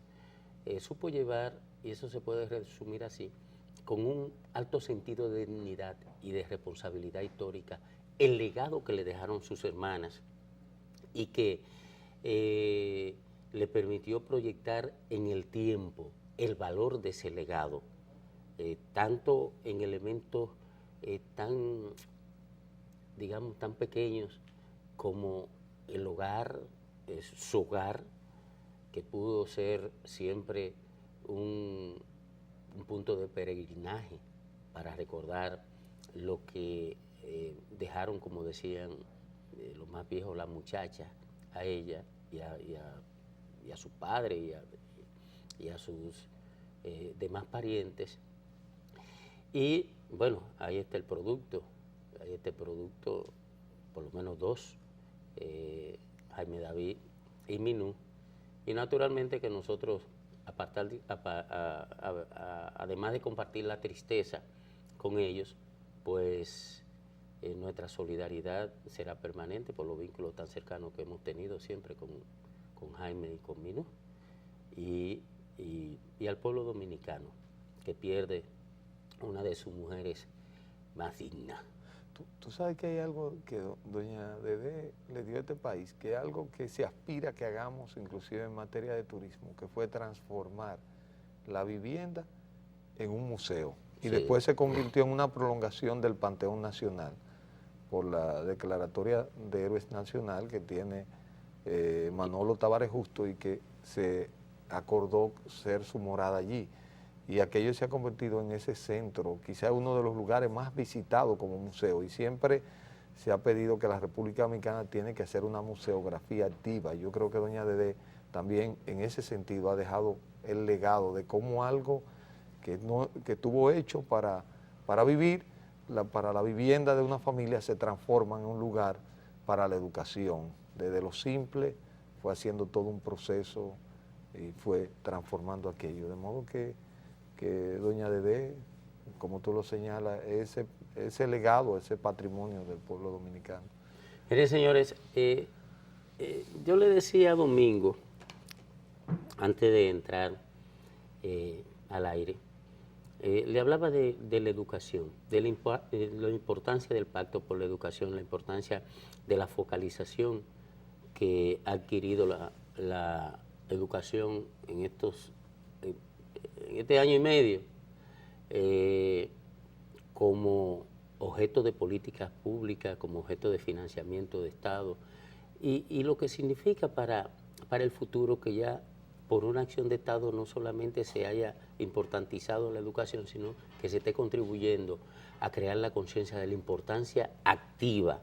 Supo llevar, y eso se puede resumir así, con un alto sentido de dignidad y de responsabilidad histórica, el legado que le dejaron sus hermanas, y que le permitió proyectar en el tiempo el valor de ese legado, tanto en elementos tan pequeños como el hogar, su hogar, que pudo ser siempre un punto de peregrinaje para recordar lo que dejaron, como decían los más viejos, las muchachas, a ella y a su padre y a sus demás parientes. Y bueno, ahí está el producto, por lo menos 2, Jaime David y Minú, y naturalmente que nosotros, además de compartir la tristeza con ellos, pues nuestra solidaridad será permanente por los vínculos tan cercanos que hemos tenido siempre con Jaime y con Minú, y al pueblo dominicano, que pierde una de sus mujeres más dignas. Tú sabes que hay algo que doña Dedé le dio a este país, que es algo que se aspira que hagamos inclusive en materia de turismo, que fue transformar la vivienda en un museo. Y Sí. Después se convirtió en una prolongación del Panteón Nacional por la declaratoria de héroes nacional que tiene Manolo Tavares Justo, y que se acordó ser su morada allí. Y aquello se ha convertido en ese centro, quizás uno de los lugares más visitados como museo, y siempre se ha pedido que la República Dominicana tiene que hacer una museografía activa. Yo creo que doña Dedé también en ese sentido ha dejado el legado de cómo algo que estuvo hecho para vivir, para la vivienda de una familia, se transforma en un lugar para la educación. Desde lo simple fue haciendo todo un proceso y fue transformando aquello, de modo que doña Dedé, como tú lo señalas, ese legado, ese patrimonio del pueblo dominicano. Miren, señores, yo le decía a Domingo, antes de entrar al aire, le hablaba de la educación, de la importancia del Pacto por la Educación, la importancia de la focalización que ha adquirido la educación en este año y medio, como objeto de políticas públicas, como objeto de financiamiento de Estado, y lo que significa para para el futuro que ya por una acción de Estado no solamente se haya importantizado la educación, sino que se esté contribuyendo a crear la conciencia de la importancia activa,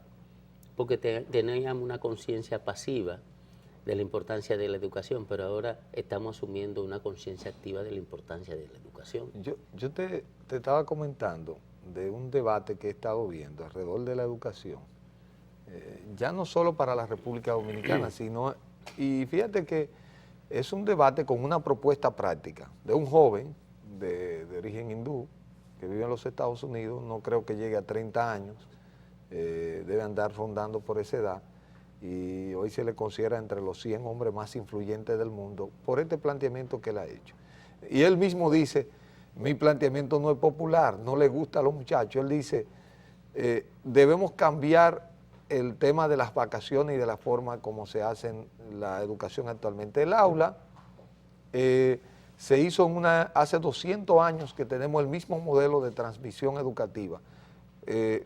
porque teníamos una conciencia pasiva de la importancia de la educación, pero ahora estamos asumiendo una conciencia activa de la importancia de la educación. Yo te estaba comentando de un debate que he estado viendo alrededor de la educación, ya no solo para la República Dominicana, sino, y fíjate que es un debate con una propuesta práctica de un joven de origen hindú que vive en los Estados Unidos, no creo que llegue a 30 años, debe andar rondando por esa edad, y hoy se le considera entre los 100 hombres más influyentes del mundo por este planteamiento que él ha hecho. Y él mismo dice, mi planteamiento no es popular, no le gusta a los muchachos. Él dice, debemos cambiar el tema de las vacaciones y de la forma como se hace la educación actualmente. El aula se hizo hace 200 años que tenemos el mismo modelo de transmisión educativa.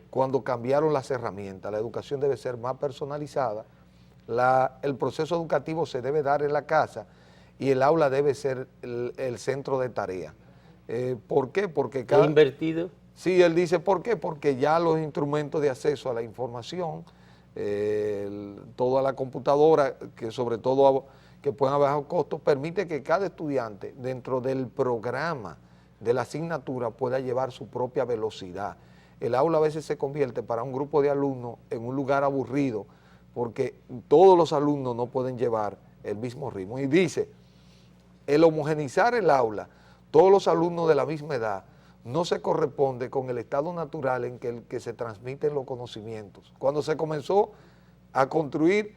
Cuando cambiaron las herramientas, la educación debe ser más personalizada, el proceso educativo se debe dar en la casa y el aula debe ser el centro de tarea. ¿Por qué? Porque ¿Ha invertido? Sí, él dice, ¿por qué? Porque ya los instrumentos de acceso a la información, toda la computadora, que sobre todo que puedan bajar costos, permite que cada estudiante dentro del programa de la asignatura pueda llevar su propia velocidad. El aula a veces se convierte para un grupo de alumnos en un lugar aburrido porque todos los alumnos no pueden llevar el mismo ritmo. Y dice, el homogenizar el aula, todos los alumnos de la misma edad, no se corresponde con el estado natural en que se transmiten los conocimientos. Cuando se comenzó a construir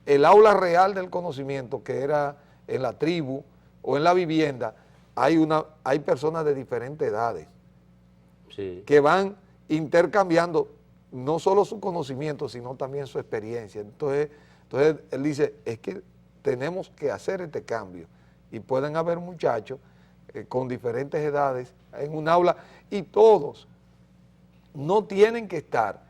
el aula real del conocimiento, que era en la tribu o en la vivienda, hay personas de diferentes edades que van intercambiando no solo su conocimiento, sino también su experiencia. Entonces él dice, es que tenemos que hacer este cambio y pueden haber muchachos con diferentes edades en un aula y todos no tienen que estar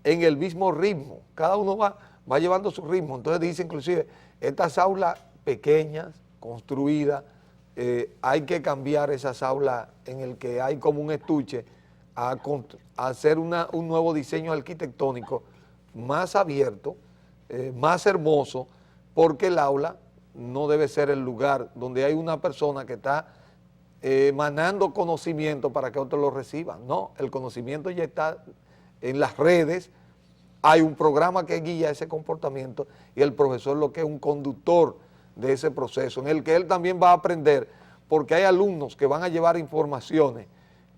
en el mismo ritmo, cada uno va llevando su ritmo. Entonces dice inclusive, estas aulas pequeñas, construidas, hay que cambiar esas aulas en el que hay como un estuche a hacer un nuevo diseño arquitectónico más abierto, más hermoso, porque el aula no debe ser el lugar donde hay una persona que está emanando conocimiento para que otros lo reciban. No, el conocimiento ya está en las redes, hay un programa que guía ese comportamiento y el profesor lo que es un conductor de ese proceso, en el que él también va a aprender, porque hay alumnos que van a llevar informaciones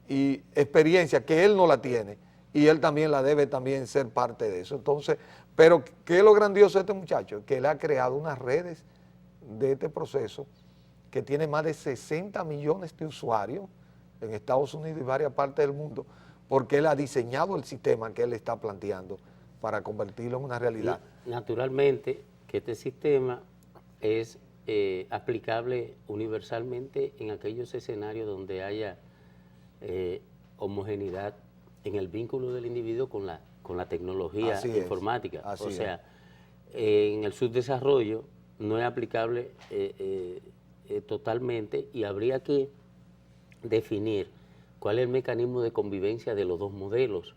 y experiencia que él no la tiene y él también la debe también ser parte de eso. Entonces, pero ¿qué es lo grandioso de este muchacho? Que él ha creado unas redes de este proceso que tiene más de 60 millones de usuarios en Estados Unidos y varias partes del mundo, porque él ha diseñado el sistema que él está planteando para convertirlo en una realidad. Y naturalmente que este sistema es aplicable universalmente en aquellos escenarios donde haya homogeneidad en el vínculo del individuo con la tecnología informática. O sea, en el subdesarrollo no es aplicable totalmente y habría que definir cuál es el mecanismo de convivencia de los dos modelos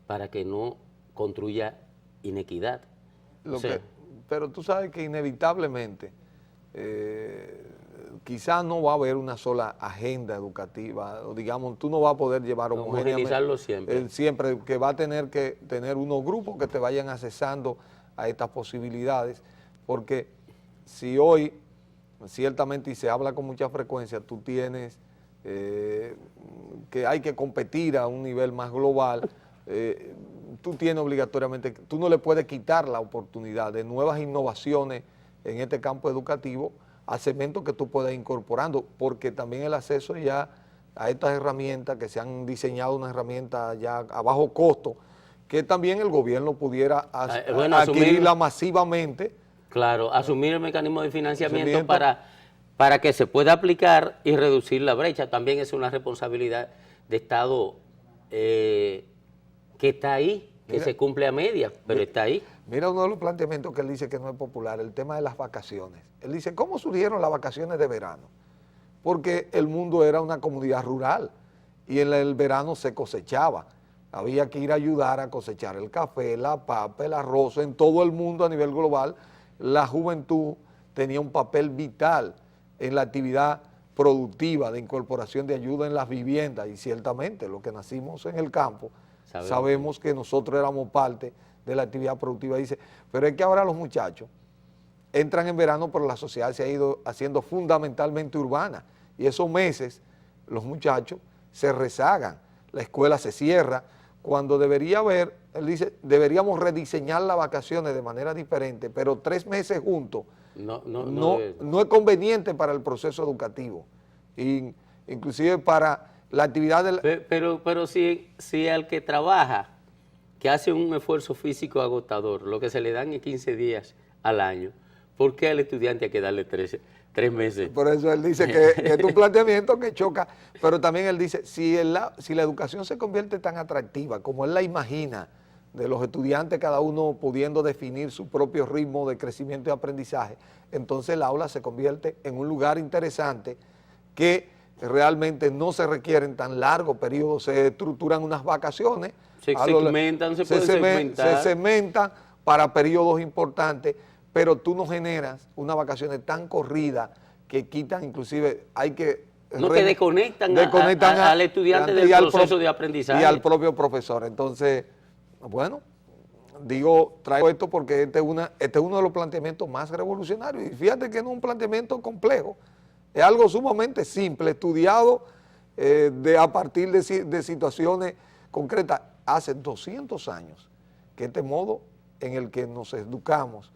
para que no construya inequidad. Pero tú sabes que inevitablemente quizás no va a haber una sola agenda educativa, o digamos, tú no vas a poder llevar homogeneizarlo siempre, que va a tener que tener unos grupos que te vayan accesando a estas posibilidades, porque si hoy, ciertamente, y se habla con mucha frecuencia, tú tienes que hay que competir a un nivel más global, tú tienes obligatoriamente, tú no le puedes quitar la oportunidad de nuevas innovaciones en este campo educativo a segmentos que tú puedas incorporando, porque también el acceso ya a estas herramientas que se han diseñado, unas herramientas ya a bajo costo, que también el gobierno pudiera adquirirla masivamente. Claro, asumir el mecanismo de financiamiento para que se pueda aplicar y reducir la brecha. También es una responsabilidad de Estado que está ahí, que se cumple a media, pero está ahí. Mira uno de los planteamientos que él dice que no es popular, el tema de las vacaciones. Él dice, ¿cómo surgieron las vacaciones de verano? Porque el mundo era una comunidad rural y en el verano se cosechaba. Había que ir a ayudar a cosechar el café, la papa, el arroz. En todo el mundo a nivel global, la juventud tenía un papel vital en la actividad productiva de incorporación de ayuda en las viviendas, y ciertamente los que nacimos en el campo sabemos que nosotros éramos parte de la actividad productiva. Dice, pero es que ahora los muchachos entran en verano, pero la sociedad se ha ido haciendo fundamentalmente urbana, y esos meses los muchachos se rezagan, la escuela se cierra, cuando debería haber, él dice, deberíamos rediseñar las vacaciones de manera diferente, pero 3 meses juntos no es conveniente para el proceso educativo, inclusive para la actividad del... Pero si al que trabaja, que hace un esfuerzo físico agotador, lo que se le dan es 15 días al año, ¿por qué al estudiante hay que darle 3 meses? Por eso él dice que es un planteamiento que choca, pero también él dice, si la educación se convierte tan atractiva como él la imagina, de los estudiantes cada uno pudiendo definir su propio ritmo de crecimiento y aprendizaje, entonces el aula se convierte en un lugar interesante que realmente no se requieren tan largos periodos, se estructuran unas vacaciones, se segmentan para periodos importantes, pero tú no generas unas vacaciones tan corridas que quitan, inclusive hay que... que desconectan al estudiante del proceso de aprendizaje. Y al propio profesor. Entonces, bueno, traigo esto porque este es uno de los planteamientos más revolucionarios. Y fíjate que no es un planteamiento complejo, es algo sumamente simple, estudiado a partir de situaciones concretas. Hace 200 años que este modo en el que nos educamos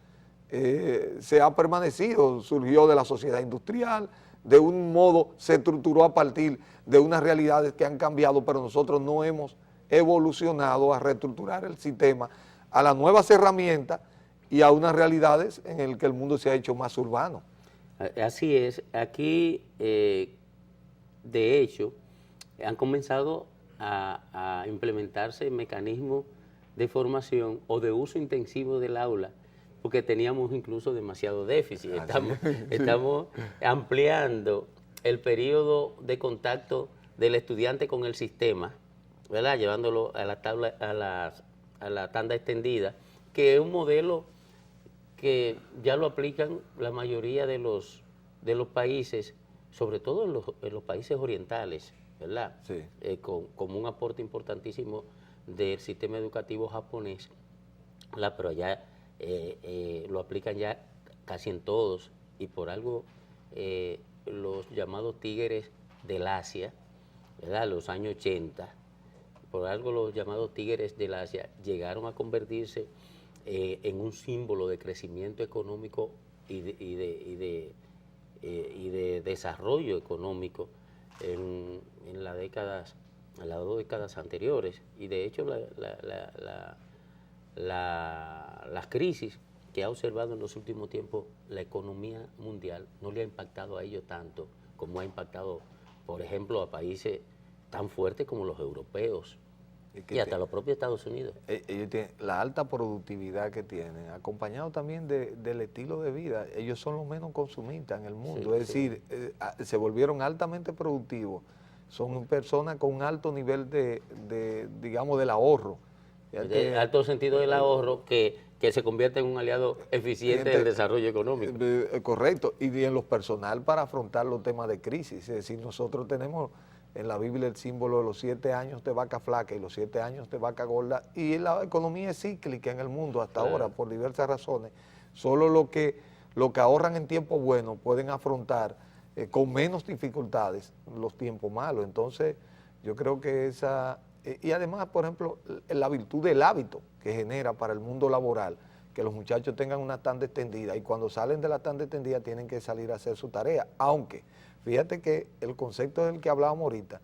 se ha permanecido, surgió de la sociedad industrial, de un modo se estructuró a partir de unas realidades que han cambiado, pero nosotros no hemos evolucionado a reestructurar el sistema a las nuevas herramientas y a unas realidades en las que el mundo se ha hecho más urbano. Así es. Aquí, de hecho, han comenzado a implementarse mecanismos de formación o de uso intensivo del aula, porque teníamos incluso demasiado déficit. Estamos ampliando el periodo de contacto del estudiante con el sistema, ¿verdad? Llevándolo a la tanda extendida, que es un modelo que ya lo aplican la mayoría de los países, sobre todo en los países orientales, ¿verdad? Sí. Como un aporte importantísimo del sistema educativo japonés, pero allá lo aplican ya casi en todos, y por algo los llamados tigres del Asia, ¿verdad? Los años 80, por algo los llamados tigres del Asia llegaron a convertirse en un símbolo de crecimiento económico y de desarrollo económico en las dos décadas anteriores. Y de hecho las crisis que ha observado en los últimos tiempos la economía mundial no le ha impactado a ellos tanto como ha impactado, por ejemplo, a países tan fuertes como los europeos y hasta los propios Estados Unidos. Ellos tienen la alta productividad que tienen, acompañado también del estilo de vida. Ellos son los menos consumistas en el mundo, sí, es decir, se volvieron altamente productivos, son personas con un alto nivel digamos, del ahorro. De alto sentido del ahorro que se convierte en un aliado eficiente del desarrollo económico. Correcto, y en lo personal para afrontar los temas de crisis. Es decir, nosotros tenemos en la Biblia el símbolo de los 7 años de vaca flaca y los 7 años de vaca gorda, y la economía es cíclica en el mundo hasta ahora por diversas razones. Solo lo que ahorran en tiempos buenos pueden afrontar con menos dificultades los tiempos malos. Entonces, yo creo que y además, por ejemplo, la virtud del hábito que genera para el mundo laboral, que los muchachos tengan una tanda extendida, y cuando salen de la tanda extendida tienen que salir a hacer su tarea, aunque fíjate que el concepto del que hablábamos ahorita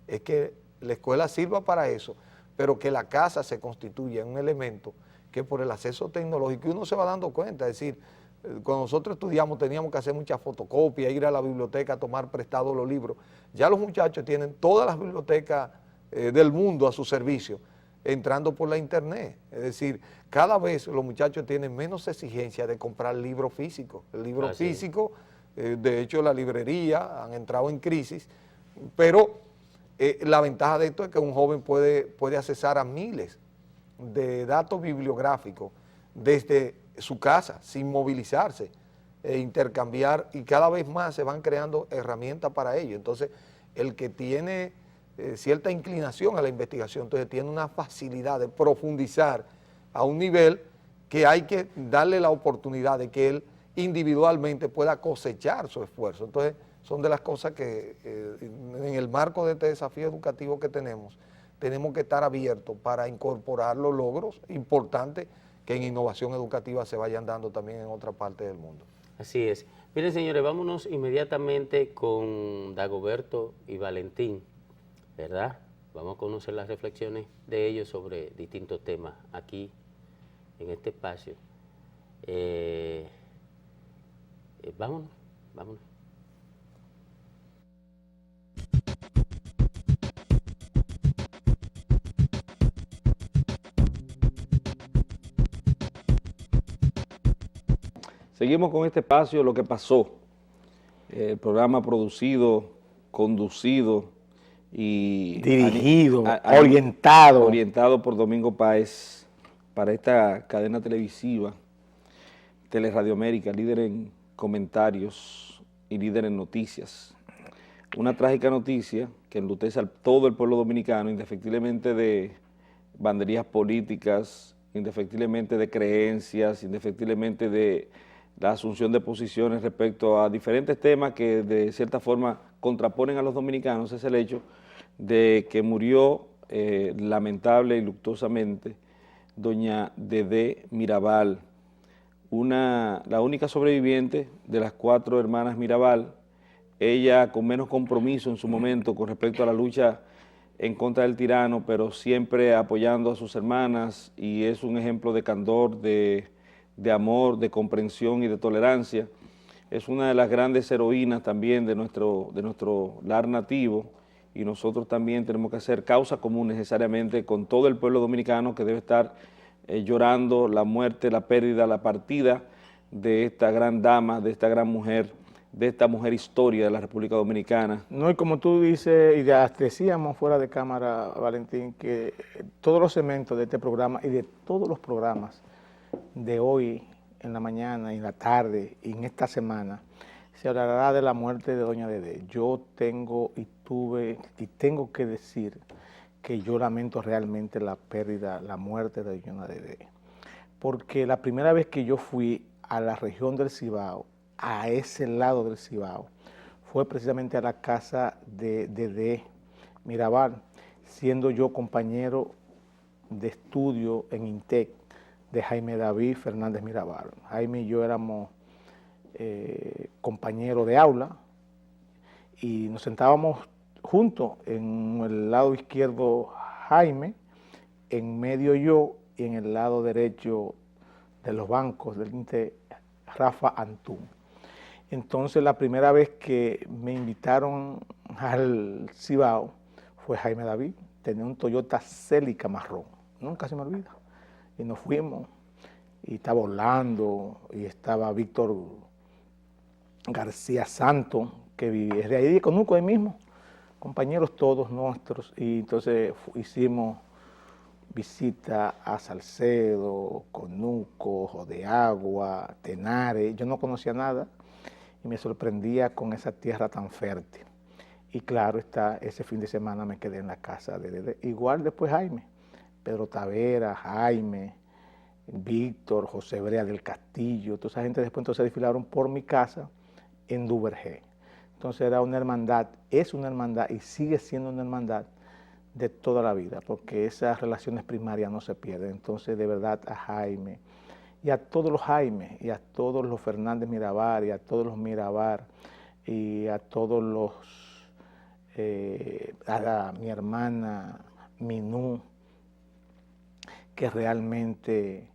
es que la escuela sirva para eso, pero que la casa se constituya en un elemento que por el acceso tecnológico uno se va dando cuenta. Es decir, cuando nosotros estudiamos teníamos que hacer muchas fotocopias, ir a la biblioteca a tomar prestados los libros. Ya los muchachos tienen todas las bibliotecas del mundo a su servicio. entrando por la internet. Es decir, cada vez los muchachos tienen menos exigencia de comprar libros físicos. El libro físico, de hecho la librería han entrado en crisis, pero la ventaja de esto es que un joven puede accesar a miles de datos bibliográficos desde su casa, sin movilizarse, intercambiar, y cada vez más se van creando herramientas para ello. Entonces, el que tiene cierta inclinación a la investigación, entonces tiene una facilidad de profundizar a un nivel que hay que darle la oportunidad de que él individualmente pueda cosechar su esfuerzo. Entonces, son de las cosas que en el marco de este desafío educativo que tenemos que estar abiertos para incorporar los logros importantes que en innovación educativa se vayan dando también en otra parte del mundo. Así es. Miren, señores, vámonos inmediatamente con Dagoberto y Valentín, ¿verdad? Vamos a conocer las reflexiones de ellos sobre distintos temas aquí en este espacio. Vámonos. Seguimos con este espacio, Lo que pasó, el programa producido, conducido y dirigido, orientado por Domingo Páez para esta cadena televisiva, Teleradio América, líder en comentarios y líder en noticias. Una trágica noticia que enlutece a todo el pueblo dominicano, indefectiblemente de banderías políticas, indefectiblemente de creencias, indefectiblemente de la asunción de posiciones respecto a diferentes temas que de cierta forma contraponen a los dominicanos. Es el hecho de que murió lamentable y luctuosamente doña Dedé Mirabal, la única sobreviviente de las 4 hermanas Mirabal, ella con menos compromiso en su momento con respecto a la lucha en contra del tirano, pero siempre apoyando a sus hermanas, y es un ejemplo de candor, de amor, de comprensión y de tolerancia. Es una de las grandes heroínas también de nuestro lar nativo, y nosotros también tenemos que hacer causa común necesariamente con todo el pueblo dominicano que debe estar llorando la muerte, la pérdida, la partida de esta gran dama, de esta gran mujer, de esta mujer historia de la República Dominicana. No, y como tú dices, y ya decíamos fuera de cámara, Valentín, que todos los segmentos de este programa y de todos los programas de hoy, en la mañana, en la tarde y en esta semana, se hablará de la muerte de doña Dedé. Yo tengo y tengo que decir que yo lamento realmente la pérdida, la muerte de doña Dedé, porque la primera vez que yo fui a la región del Cibao, a ese lado del Cibao, fue precisamente a la casa de Dedé Mirabal, siendo yo compañero de estudio en INTEC de Jaime David Fernández Mirabal. Jaime y yo éramos compañeros de aula y nos sentábamos juntos, en el lado izquierdo Jaime, en medio yo, y en el lado derecho de los bancos del INTEC Rafa Antún. Entonces la primera vez que me invitaron al Cibao fue Jaime David, tenía un Toyota Celica marrón, nunca se me olvida. Y nos fuimos, y estaba Orlando, y estaba Víctor García Santo, que vivía de ahí, conozco ahí mismo, compañeros todos nuestros, y entonces hicimos visita a Salcedo, Conuco, Ojo de Agua, Tenares. Yo no conocía nada y me sorprendía con esa tierra tan fértil. Y claro está, ese fin de semana me quedé en la casa de Dedé. Igual después Jaime, Pedro Tavera, Jaime, Víctor, José Brea del Castillo, toda esa gente después entonces desfilaron por mi casa en Duvergé. Entonces era una hermandad, es una hermandad y sigue siendo una hermandad de toda la vida, porque esas relaciones primarias no se pierden. Entonces, de verdad, a Jaime, y a todos los Jaimes, y a todos los Fernández Mirabal, y a todos los Mirabal, y a todos los, a mi hermana Minú, que realmente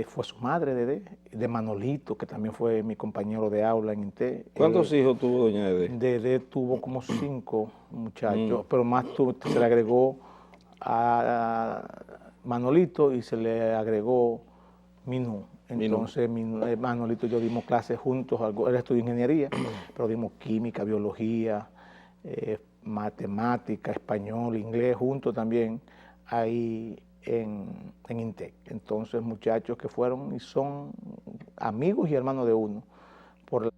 fue su madre, de Manolito, que también fue mi compañero de aula en INTE. ¿Cuántos hijos tuvo doña Dedé? Dedé tuvo como 5 muchachos, pero más se le agregó a Manolito y se le agregó Minú. Entonces Manolito y yo dimos clases juntos, él estudió ingeniería, pero dimos química, biología, matemática, español, inglés, juntos también ahí en INTEC. Entonces muchachos que fueron y son amigos y hermanos de uno por la...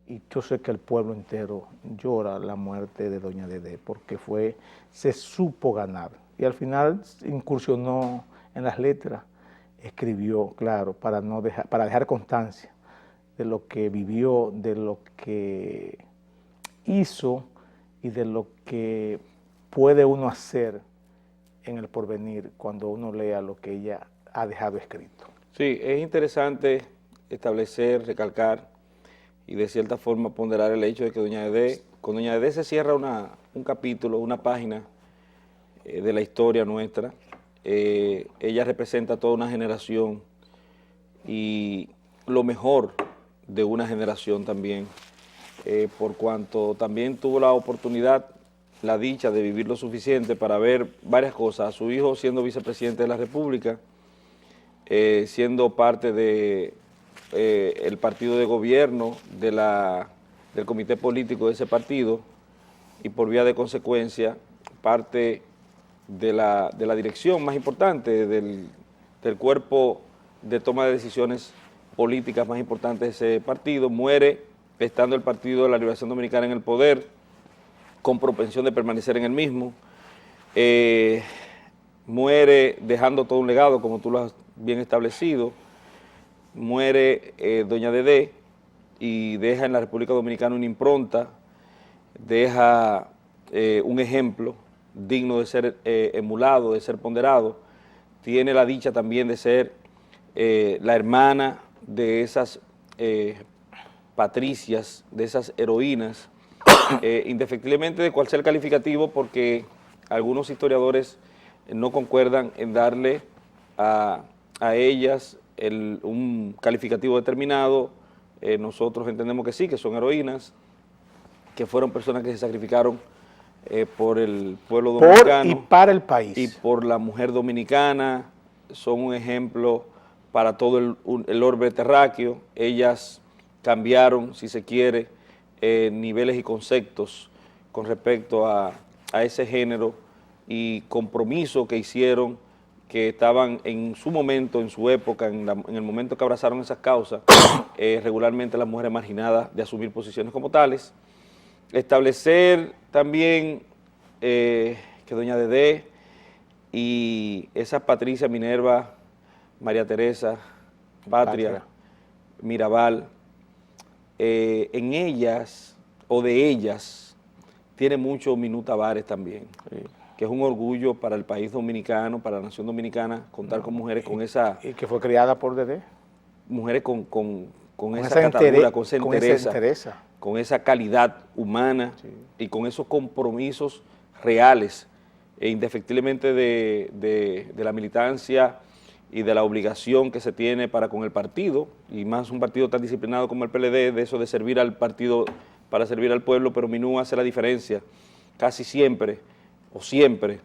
Y yo sé que el pueblo entero llora la muerte de doña Dedé porque se supo ganar. Y al final incursionó en las letras, escribió, claro, para dejar constancia de lo que vivió, de lo que hizo y de lo que puede uno hacer en el porvenir cuando uno lea lo que ella ha dejado escrito. Sí, es interesante establecer, recalcar y de cierta forma ponderar el hecho de que con Doña Dedé se cierra un capítulo, una página de la historia nuestra. Ella representa toda una generación y lo mejor de una generación también, por cuanto también tuvo la oportunidad, la dicha de vivir lo suficiente para ver varias cosas, a su hijo siendo vicepresidente de la República, siendo parte de el partido de gobierno del comité político de ese partido y por vía de consecuencia parte de la dirección más importante del cuerpo de toma de decisiones políticas más importantes de ese partido. Muere estando el Partido de la Liberación Dominicana en el poder, con propensión de permanecer en el mismo. Muere dejando todo un legado, como tú lo has bien establecido. Muere doña Dedé y deja en la República Dominicana una impronta, deja un ejemplo digno de ser emulado, de ser ponderado. Tiene la dicha también de ser la hermana de esas patricias, de esas heroínas, indefectiblemente de cual sea el calificativo, porque algunos historiadores no concuerdan en darle a ellas un calificativo determinado. Nosotros entendemos que sí, que son heroínas, que fueron personas que se sacrificaron por el pueblo dominicano. Y para el país. Y por la mujer dominicana, son un ejemplo para todo el orbe terráqueo. Ellas cambiaron, si se quiere, niveles y conceptos con respecto a ese género y compromiso que hicieron, que estaban en su momento, en su época, en el momento que abrazaron esas causas, regularmente las mujeres marginadas de asumir posiciones como tales. Establecer también que doña Dedé y esa Patricia, Minerva, María Teresa, Patria, Mirabal, en ellas o de ellas tiene mucho Minú Tavares también, que es un orgullo para el país dominicano, para la nación dominicana, contar con mujeres con esa... Y que fue criada por Dedé. Mujeres con esa catadura, con esa entereza, con esa calidad humana, sí, y con esos compromisos reales e indefectiblemente de la militancia y de la obligación que se tiene para con el partido, y más un partido tan disciplinado como el PLD, de eso de servir al partido para servir al pueblo. Pero Minú hace la diferencia casi siempre, o siempre.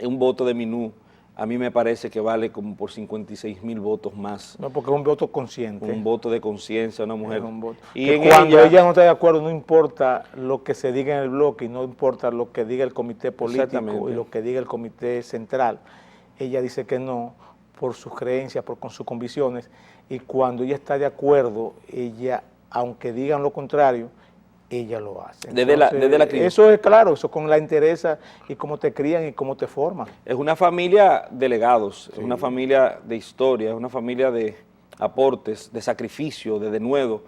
Un voto de Minú a mí me parece que vale como por 56,000 votos más. No, porque es un voto consciente. Un voto de conciencia, una mujer. Un voto. Y que cuando ella no está de acuerdo, no importa lo que se diga en el bloque y no importa lo que diga el comité político y lo que diga el comité central, ella dice que no por sus creencias, con sus convicciones, y cuando ella está de acuerdo, ella, aunque digan lo contrario, ella lo hace. Entonces, desde la eso es claro, eso con la interesa y cómo te crían y cómo te forman. Es una familia de legados, sí, es una familia de historia, es una familia de aportes, de sacrificio, de denuedo,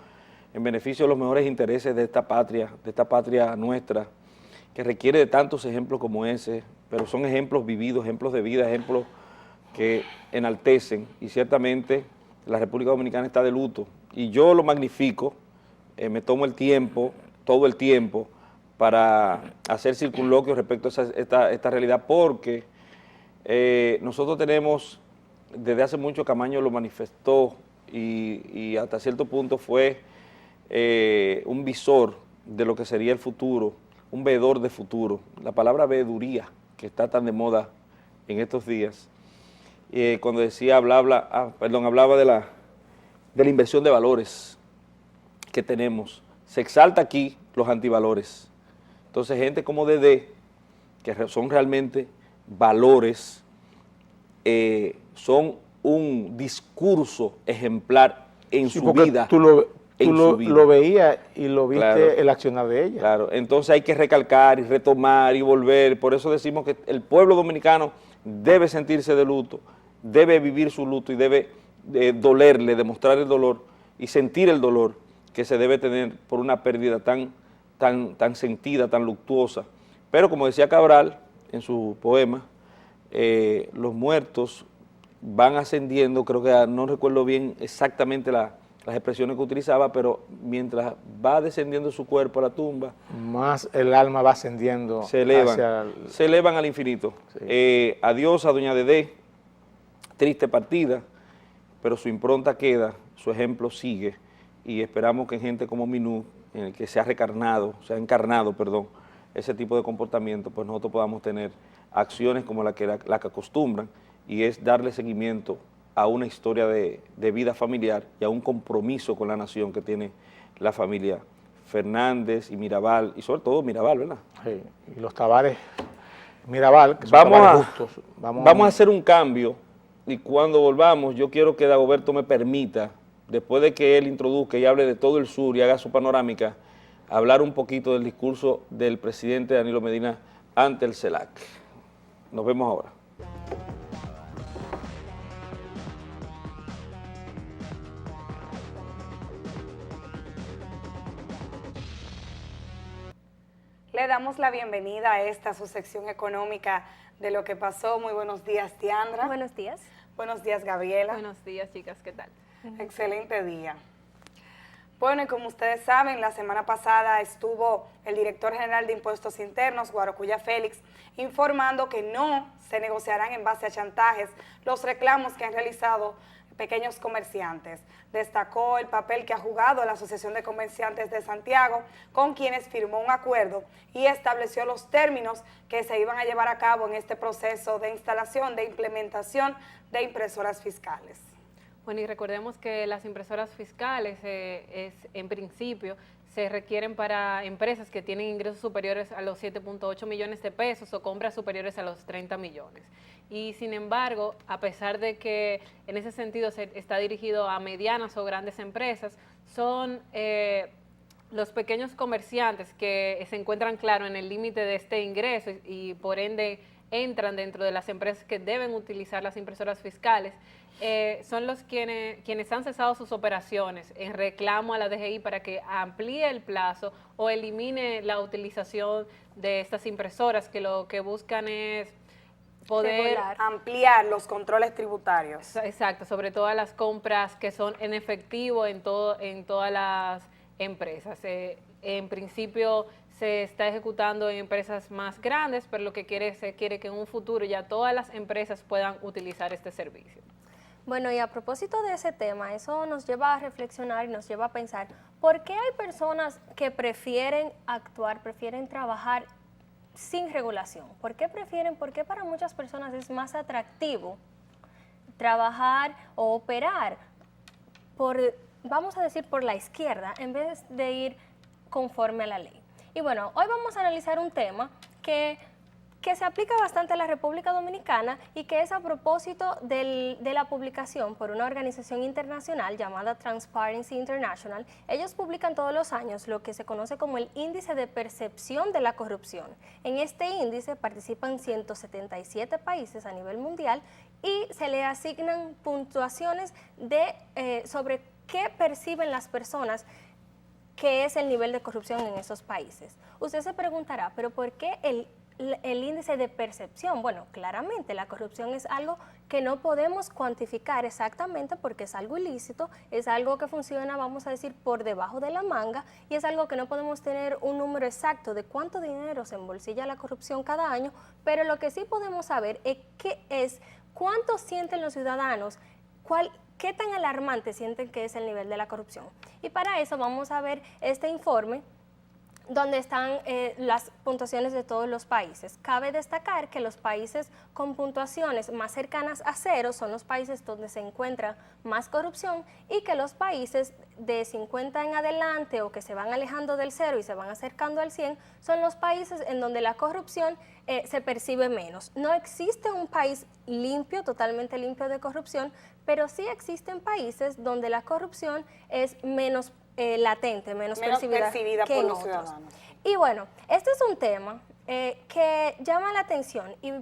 en beneficio de los mejores intereses de esta patria nuestra, que requiere de tantos ejemplos como ese, pero son ejemplos vividos, ejemplos de vida, ejemplos que enaltecen, y ciertamente la República Dominicana está de luto, y yo lo magnifico, me tomo el tiempo, todo el tiempo, para hacer circunloquios respecto a esta realidad, porque nosotros tenemos, desde hace mucho, Camaño lo manifestó y hasta cierto punto fue un visor de lo que sería el futuro un veedor de futuro. La palabra veeduría, que está tan de moda en estos días, cuando decía, hablaba de la inversión de valores que tenemos. Se exalta aquí los antivalores. Entonces, gente como Dede, que son realmente valores, son un discurso ejemplar en su vida. Tú lo veías y lo viste, claro, el accionar de ella. Claro, entonces hay que recalcar y retomar y volver. Por eso decimos que el pueblo dominicano debe sentirse de luto, debe vivir su luto y debe dolerle, demostrar el dolor y sentir el dolor que se debe tener por una pérdida tan sentida, tan luctuosa. Pero como decía Cabral en su poema, los muertos van ascendiendo, creo que no recuerdo bien exactamente las expresiones que utilizaba, pero mientras va descendiendo su cuerpo a la tumba, más el alma va ascendiendo, se elevan al infinito. Sí. Adiós a doña Dede, triste partida, pero su impronta queda, su ejemplo sigue, y esperamos que en gente como Minú, en el que se ha encarnado, ese tipo de comportamiento, pues nosotros podamos tener acciones como la que acostumbran, y es darle seguimiento a una historia de vida familiar y a un compromiso con la nación que tiene la familia Fernández y Mirabal, y sobre todo Mirabal, ¿verdad? Sí, y los Tavares Mirabal, que son Tavares justos. Vamos a hacer un cambio, y cuando volvamos, yo quiero que Dagoberto me permita, después de que él introduzca y hable de todo el sur y haga su panorámica, hablar un poquito del discurso del presidente Danilo Medina ante el CELAC. Nos vemos ahora. Le damos la bienvenida a esta su sección económica de lo que pasó. Muy buenos días, Tiandra. Buenos días. Buenos días, Gabriela. Buenos días, chicas, ¿qué tal? Excelente día. Bueno, y como ustedes saben, la semana pasada estuvo el director general de Impuestos Internos, Guarocuya Félix, informando que no se negociarán en base a chantajes los reclamos que han realizado pequeños comerciantes. Destacó el papel que ha jugado la Asociación de Comerciantes de Santiago, con quienes firmó un acuerdo y estableció los términos que se iban a llevar a cabo en este proceso de instalación, de implementación de impresoras fiscales. Bueno, y recordemos que las impresoras fiscales en principio se requieren para empresas que tienen ingresos superiores a los 7.8 millones de pesos o compras superiores a los 30 millones. Y sin embargo, a pesar de que en ese sentido está dirigido a medianas o grandes empresas, son los pequeños comerciantes que se encuentran, claro, en el límite de este ingreso y por ende entran dentro de las empresas que deben utilizar las impresoras fiscales. Son los quienes han cesado sus operaciones en reclamo a la DGI para que amplíe el plazo o elimine la utilización de estas impresoras, que lo que buscan es poder ampliar los controles tributarios. Exacto, sobre todo las compras que son en efectivo en todas las empresas. En principio se está ejecutando en empresas más grandes, pero lo que se quiere que en un futuro ya todas las empresas puedan utilizar este servicio. Bueno, y a propósito de ese tema, eso nos lleva a reflexionar y nos lleva a pensar, ¿por qué hay personas que prefieren actuar, prefieren trabajar sin regulación? ¿Por qué para muchas personas es más atractivo trabajar o operar vamos a decir, por la izquierda, en vez de ir conforme a la ley? Y bueno, hoy vamos a analizar un tema que se aplica bastante a la República Dominicana y que es a propósito de la publicación por una organización internacional llamada Transparency International. Ellos publican todos los años lo que se conoce como el Índice de Percepción de la Corrupción. En este índice participan 177 países a nivel mundial y se le asignan puntuaciones sobre qué perciben las personas que es el nivel de corrupción en esos países. Usted se preguntará, ¿pero por qué el índice de percepción? Bueno, claramente la corrupción es algo que no podemos cuantificar exactamente porque es algo ilícito, es algo que funciona, vamos a decir, por debajo de la manga, y es algo que no podemos tener un número exacto de cuánto dinero se embolsilla la corrupción cada año, pero lo que sí podemos saber es cuánto sienten los ciudadanos, qué tan alarmante sienten que es el nivel de la corrupción. Y para eso vamos a ver este informe donde están las puntuaciones de todos los países. Cabe destacar que los países con puntuaciones más cercanas a cero son los países donde se encuentra más corrupción y que los países de 50 en adelante o que se van alejando del cero y se van acercando al 100 son los países en donde la corrupción se percibe menos. No existe un país limpio, totalmente limpio de corrupción, pero sí existen países donde la corrupción es menos latente, menos percibida que por en los otros. ciudadanos. Y bueno, este es un tema que llama la atención y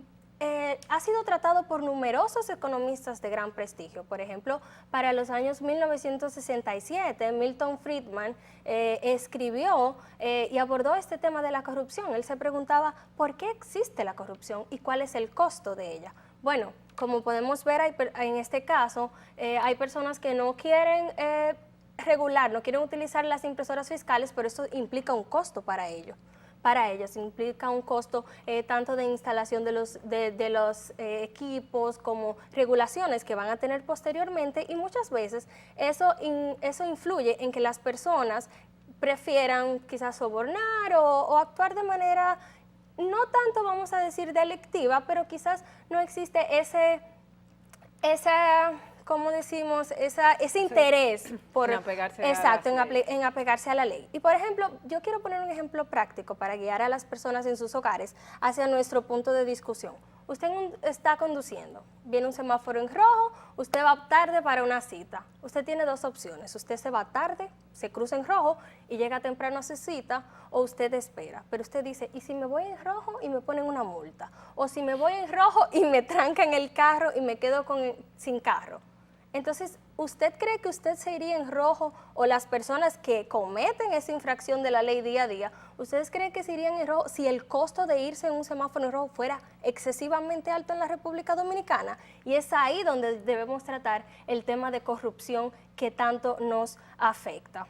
ha sido tratado por numerosos economistas de gran prestigio. Por ejemplo, para los años 1967, Milton Friedman escribió y abordó este tema de la corrupción. Él se preguntaba por qué existe la corrupción y cuál es el costo de ella. Bueno, como podemos ver en este caso, hay personas que no quieren regular, no quieren utilizar las impresoras fiscales, pero esto implica un costo para ellos. Para ellos implica un costo tanto de instalación de los equipos como regulaciones que van a tener posteriormente, y muchas veces eso influye en que las personas prefieran quizás sobornar o actuar de manera no tanto, vamos a decir, delictiva, pero quizás no existe ¿cómo decimos? Ese interés por en apegarse en apegarse a la ley. Y por ejemplo, yo quiero poner un ejemplo práctico para guiar a las personas en sus hogares hacia nuestro punto de discusión. Usted está conduciendo, viene un semáforo en rojo, usted va tarde para una cita. Usted tiene dos opciones: usted se va tarde, se cruza en rojo y llega temprano a su cita, o usted espera. Pero usted dice, ¿y si me voy en rojo y me ponen una multa? O si me voy en rojo y me trancan el carro y me quedo sin carro. Entonces, ¿usted cree que usted se iría en rojo, o las personas que cometen esa infracción de la ley día a día, ustedes creen que se irían en rojo si el costo de irse en un semáforo en rojo fuera excesivamente alto en la República Dominicana? Y es ahí donde debemos tratar el tema de corrupción que tanto nos afecta.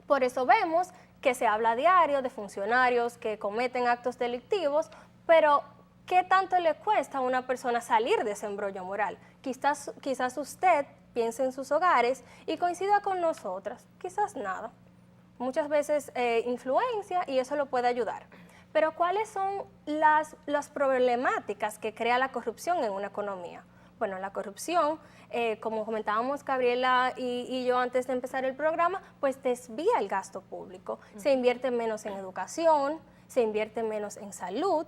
Por eso vemos que se habla a diario de funcionarios que cometen actos delictivos, pero ¿qué tanto le cuesta a una persona salir de ese embrollo moral? Quizás usted piense en sus hogares y coincida con nosotras, quizás nada. Muchas veces influencia, y eso lo puede ayudar. Pero ¿cuáles son las problemáticas que crea la corrupción en una economía? Bueno, la corrupción, como comentábamos Gabriela y yo antes de empezar el programa, pues desvía el gasto público. Se invierte menos en educación, se invierte menos en salud.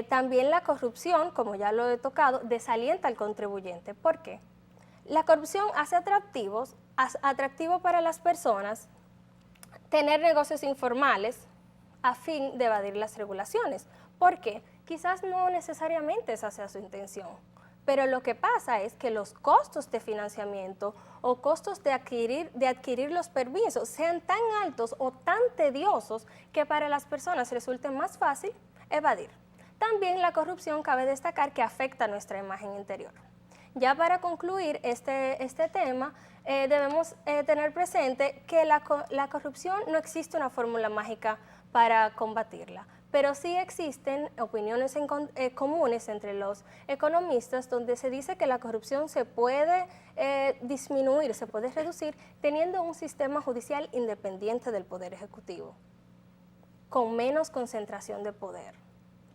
También la corrupción, como ya lo he tocado, desalienta al contribuyente. ¿Por qué? La corrupción hace atractivo para las personas tener negocios informales a fin de evadir las regulaciones. ¿Por qué? Quizás no necesariamente esa sea su intención, pero lo que pasa es que los costos de financiamiento o costos de adquirir los permisos sean tan altos o tan tediosos que para las personas resulte más fácil evadir. También la corrupción, cabe destacar que afecta nuestra imagen interior. Ya para concluir este tema, debemos tener presente que la corrupción no existe una fórmula mágica para combatirla, pero sí existen opiniones comunes entre los economistas donde se dice que la corrupción se puede disminuir, se puede reducir teniendo un sistema judicial independiente del Poder Ejecutivo, con menos concentración de poder.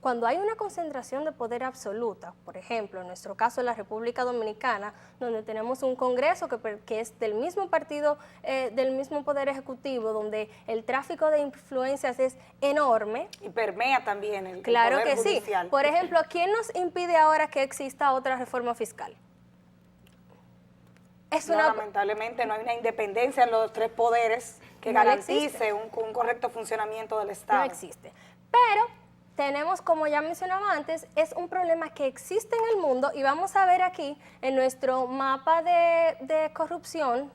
Cuando hay una concentración de poder absoluta, por ejemplo, en nuestro caso en la República Dominicana, donde tenemos un Congreso que es del mismo partido, del mismo Poder Ejecutivo, donde el tráfico de influencias es enorme. Y permea también el claro poder que judicial. Sí. Por ejemplo, ¿quién nos impide ahora que exista otra reforma fiscal? Lamentablemente no hay una independencia en los tres poderes que garantice un correcto funcionamiento del Estado. No existe. Pero tenemos, como ya mencionaba antes, es un problema que existe en el mundo, y vamos a ver aquí en nuestro mapa de corrupción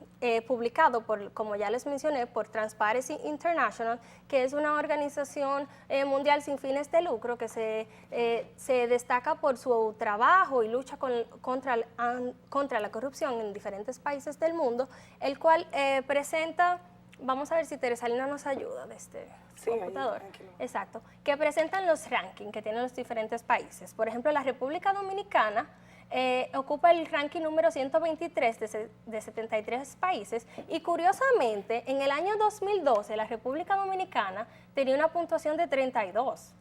publicado como ya les mencioné, por Transparency International, que es una organización mundial sin fines de lucro que se destaca por su trabajo y lucha contra la corrupción en diferentes países del mundo, el cual presenta. Vamos a ver si Teresalina nos ayuda de este computador. Exacto. Que presentan los rankings que tienen los diferentes países. Por ejemplo, la República Dominicana ocupa el ranking número 123 de 73 países y curiosamente en el año 2012 la República Dominicana tenía una puntuación de 32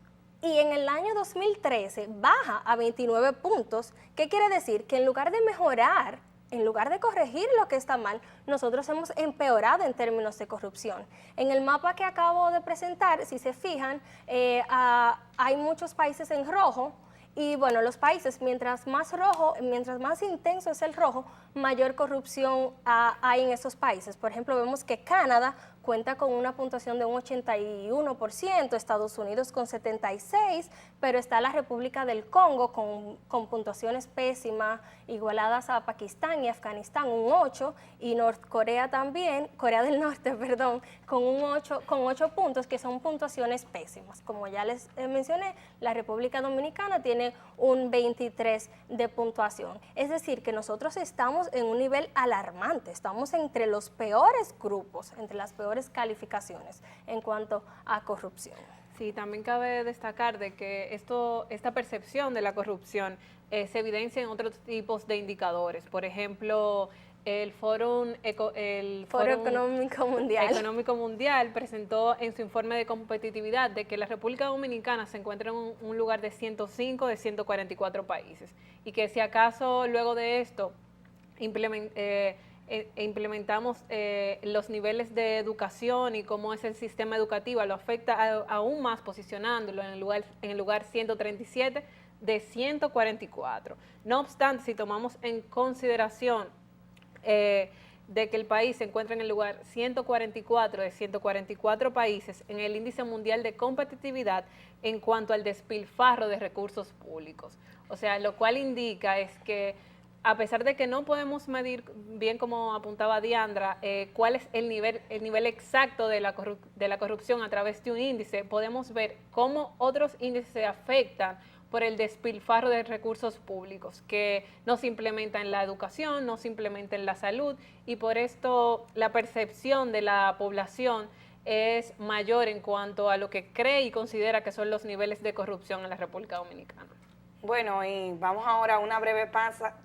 y en el año 2013 baja a 29 puntos. ¿Qué quiere decir? Que en lugar de mejorar, en lugar de corregir lo que está mal, nosotros hemos empeorado en términos de corrupción. En el mapa que acabo de presentar, si se fijan, hay muchos países en rojo. Y bueno, los países, mientras más rojo, mientras más intenso es el rojo, mayor corrupción hay en esos países. Por ejemplo, vemos que Canadá cuenta con una puntuación de un 81%, Estados Unidos con 76%, pero está la República del Congo con puntuaciones pésimas, igualadas a Pakistán y Afganistán, un 8%, y Corea también, Corea del Norte, perdón, con 8 puntos, que son puntuaciones pésimas. Como ya les mencioné, la República Dominicana tiene un 23 de puntuación. Es decir, que nosotros estamos en un nivel alarmante, estamos entre los peores grupos, entre las peores calificaciones en cuanto a corrupción. Sí, también cabe destacar de que esta percepción de la corrupción se evidencia en otros tipos de indicadores. Por ejemplo, el Foro Económico Mundial presentó en su informe de competitividad de que la República Dominicana se encuentra en un lugar de 105 de 144 países y que si acaso luego de esto implementamos los niveles de educación y cómo es el sistema educativo, lo afecta aún más posicionándolo en el lugar 137 de 144. No obstante, si tomamos en consideración de que el país se encuentra en el lugar 144 de 144 países en el índice mundial de competitividad en cuanto al despilfarro de recursos públicos. O sea, lo cual indica es que a pesar de que no podemos medir bien, como apuntaba Diandra, cuál es el nivel exacto de la corrupción a través de un índice, podemos ver cómo otros índices se afectan por el despilfarro de recursos públicos, que no se implementa en la educación, no se implementa en la salud, y por esto la percepción de la población es mayor en cuanto a lo que cree y considera que son los niveles de corrupción en la República Dominicana. Bueno, y vamos ahora a una breve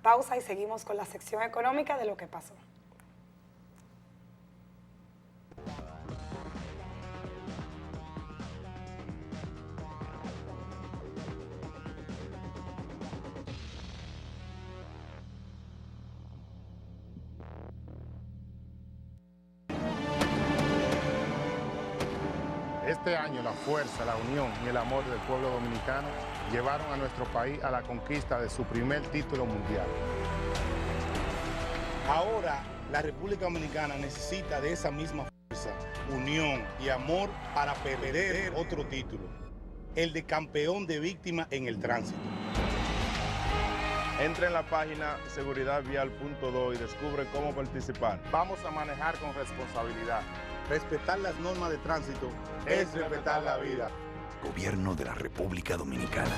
pausa y seguimos con la sección económica de lo que pasó. Este año la fuerza, la unión y el amor del pueblo dominicano llevaron a nuestro país a la conquista de su primer título mundial. Ahora la República Dominicana necesita de esa misma fuerza, unión y amor para perder otro título, el de campeón de víctimas en el tránsito. Entra en la página seguridadvial.do y descubre cómo participar. Vamos a manejar con responsabilidad. Respetar las normas de tránsito es respetar la vida. Gobierno de la República Dominicana.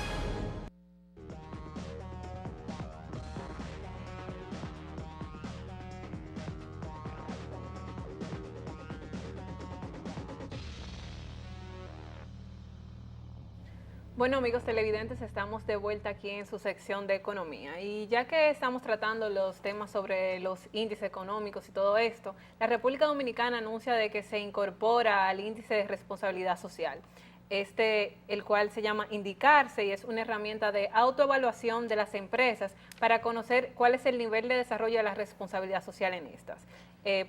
Bueno, amigos televidentes, estamos de vuelta aquí en su sección de economía y ya que estamos tratando los temas sobre los índices económicos y todo esto, la República Dominicana anuncia de que se incorpora al índice de responsabilidad social, el cual se llama Indicarse y es una herramienta de autoevaluación de las empresas para conocer cuál es el nivel de desarrollo de la responsabilidad social en estas.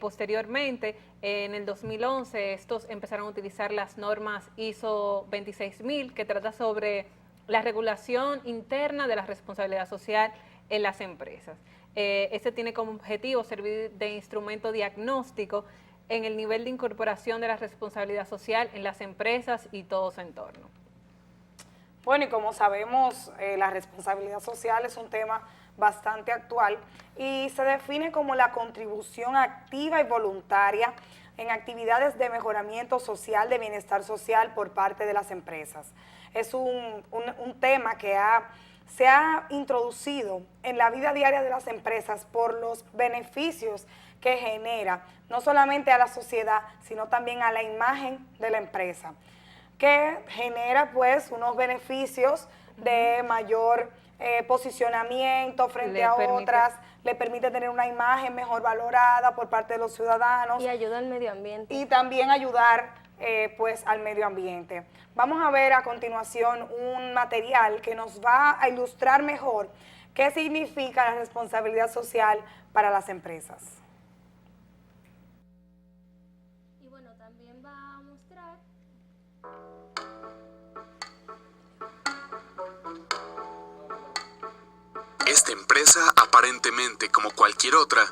Posteriormente, en el 2011, estos empezaron a utilizar las normas ISO 26000, que trata sobre la regulación interna de la responsabilidad social en las empresas. Este tiene como objetivo servir de instrumento diagnóstico en el nivel de incorporación de la responsabilidad social en las empresas y todo su entorno. Bueno, y como sabemos, la responsabilidad social es un tema bastante actual y se define como la contribución activa y voluntaria en actividades de mejoramiento social, de bienestar social por parte de las empresas. Es un tema que se ha introducido en la vida diaria de las empresas por los beneficios que genera, no solamente a la sociedad, sino también a la imagen de la empresa, que genera pues unos beneficios de mayor posicionamiento frente a otras, le permite tener una imagen mejor valorada por parte de los ciudadanos. Y ayuda al medio ambiente. Y también ayudar pues al medio ambiente. Vamos a ver a continuación un material que nos va a ilustrar mejor qué significa la responsabilidad social para las empresas. Y bueno, también va a mostrar esta empresa, aparentemente como cualquier otra,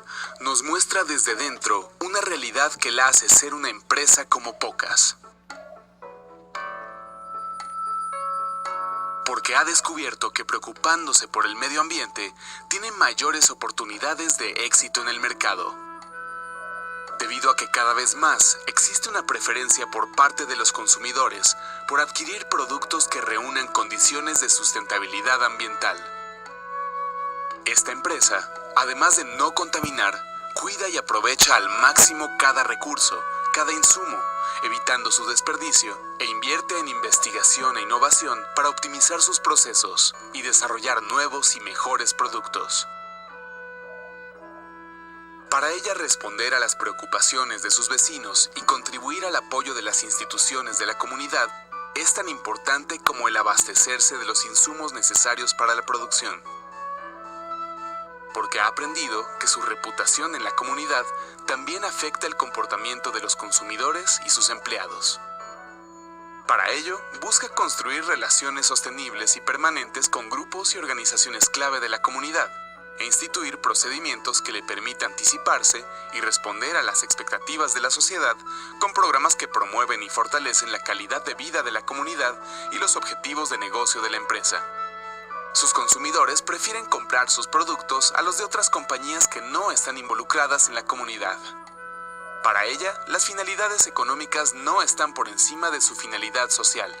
nos muestra desde dentro una realidad que la hace ser una empresa como pocas. Porque ha descubierto que preocupándose por el medio ambiente, tiene mayores oportunidades de éxito en el mercado. Debido a que cada vez más existe una preferencia por parte de los consumidores por adquirir productos que reúnan condiciones de sustentabilidad ambiental. Esta empresa, además de no contaminar, cuida y aprovecha al máximo cada recurso, cada insumo, evitando su desperdicio, e invierte en investigación e innovación para optimizar sus procesos y desarrollar nuevos y mejores productos. Para ella responder a las preocupaciones de sus vecinos y contribuir al apoyo de las instituciones de la comunidad es tan importante como el abastecerse de los insumos necesarios para la producción. Porque ha aprendido que su reputación en la comunidad también afecta el comportamiento de los consumidores y sus empleados. Para ello, busca construir relaciones sostenibles y permanentes con grupos y organizaciones clave de la comunidad, e instituir procedimientos que le permitan anticiparse y responder a las expectativas de la sociedad con programas que promueven y fortalecen la calidad de vida de la comunidad y los objetivos de negocio de la empresa. Sus consumidores prefieren comprar sus productos a los de otras compañías que no están involucradas en la comunidad. Para ella, las finalidades económicas no están por encima de su finalidad social.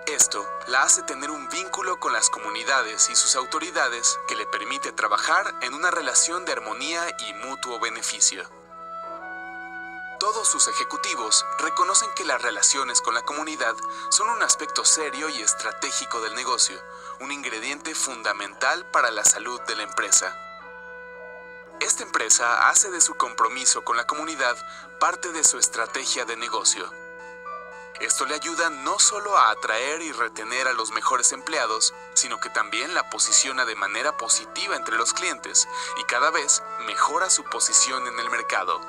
Esto la hace tener un vínculo con las comunidades y sus autoridades que le permite trabajar en una relación de armonía y mutuo beneficio. Todos sus ejecutivos reconocen que las relaciones con la comunidad son un aspecto serio y estratégico del negocio, un ingrediente fundamental para la salud de la empresa. Esta empresa hace de su compromiso con la comunidad parte de su estrategia de negocio. Esto le ayuda no solo a atraer y retener a los mejores empleados, sino que también la posiciona de manera positiva entre los clientes y cada vez mejora su posición en el mercado.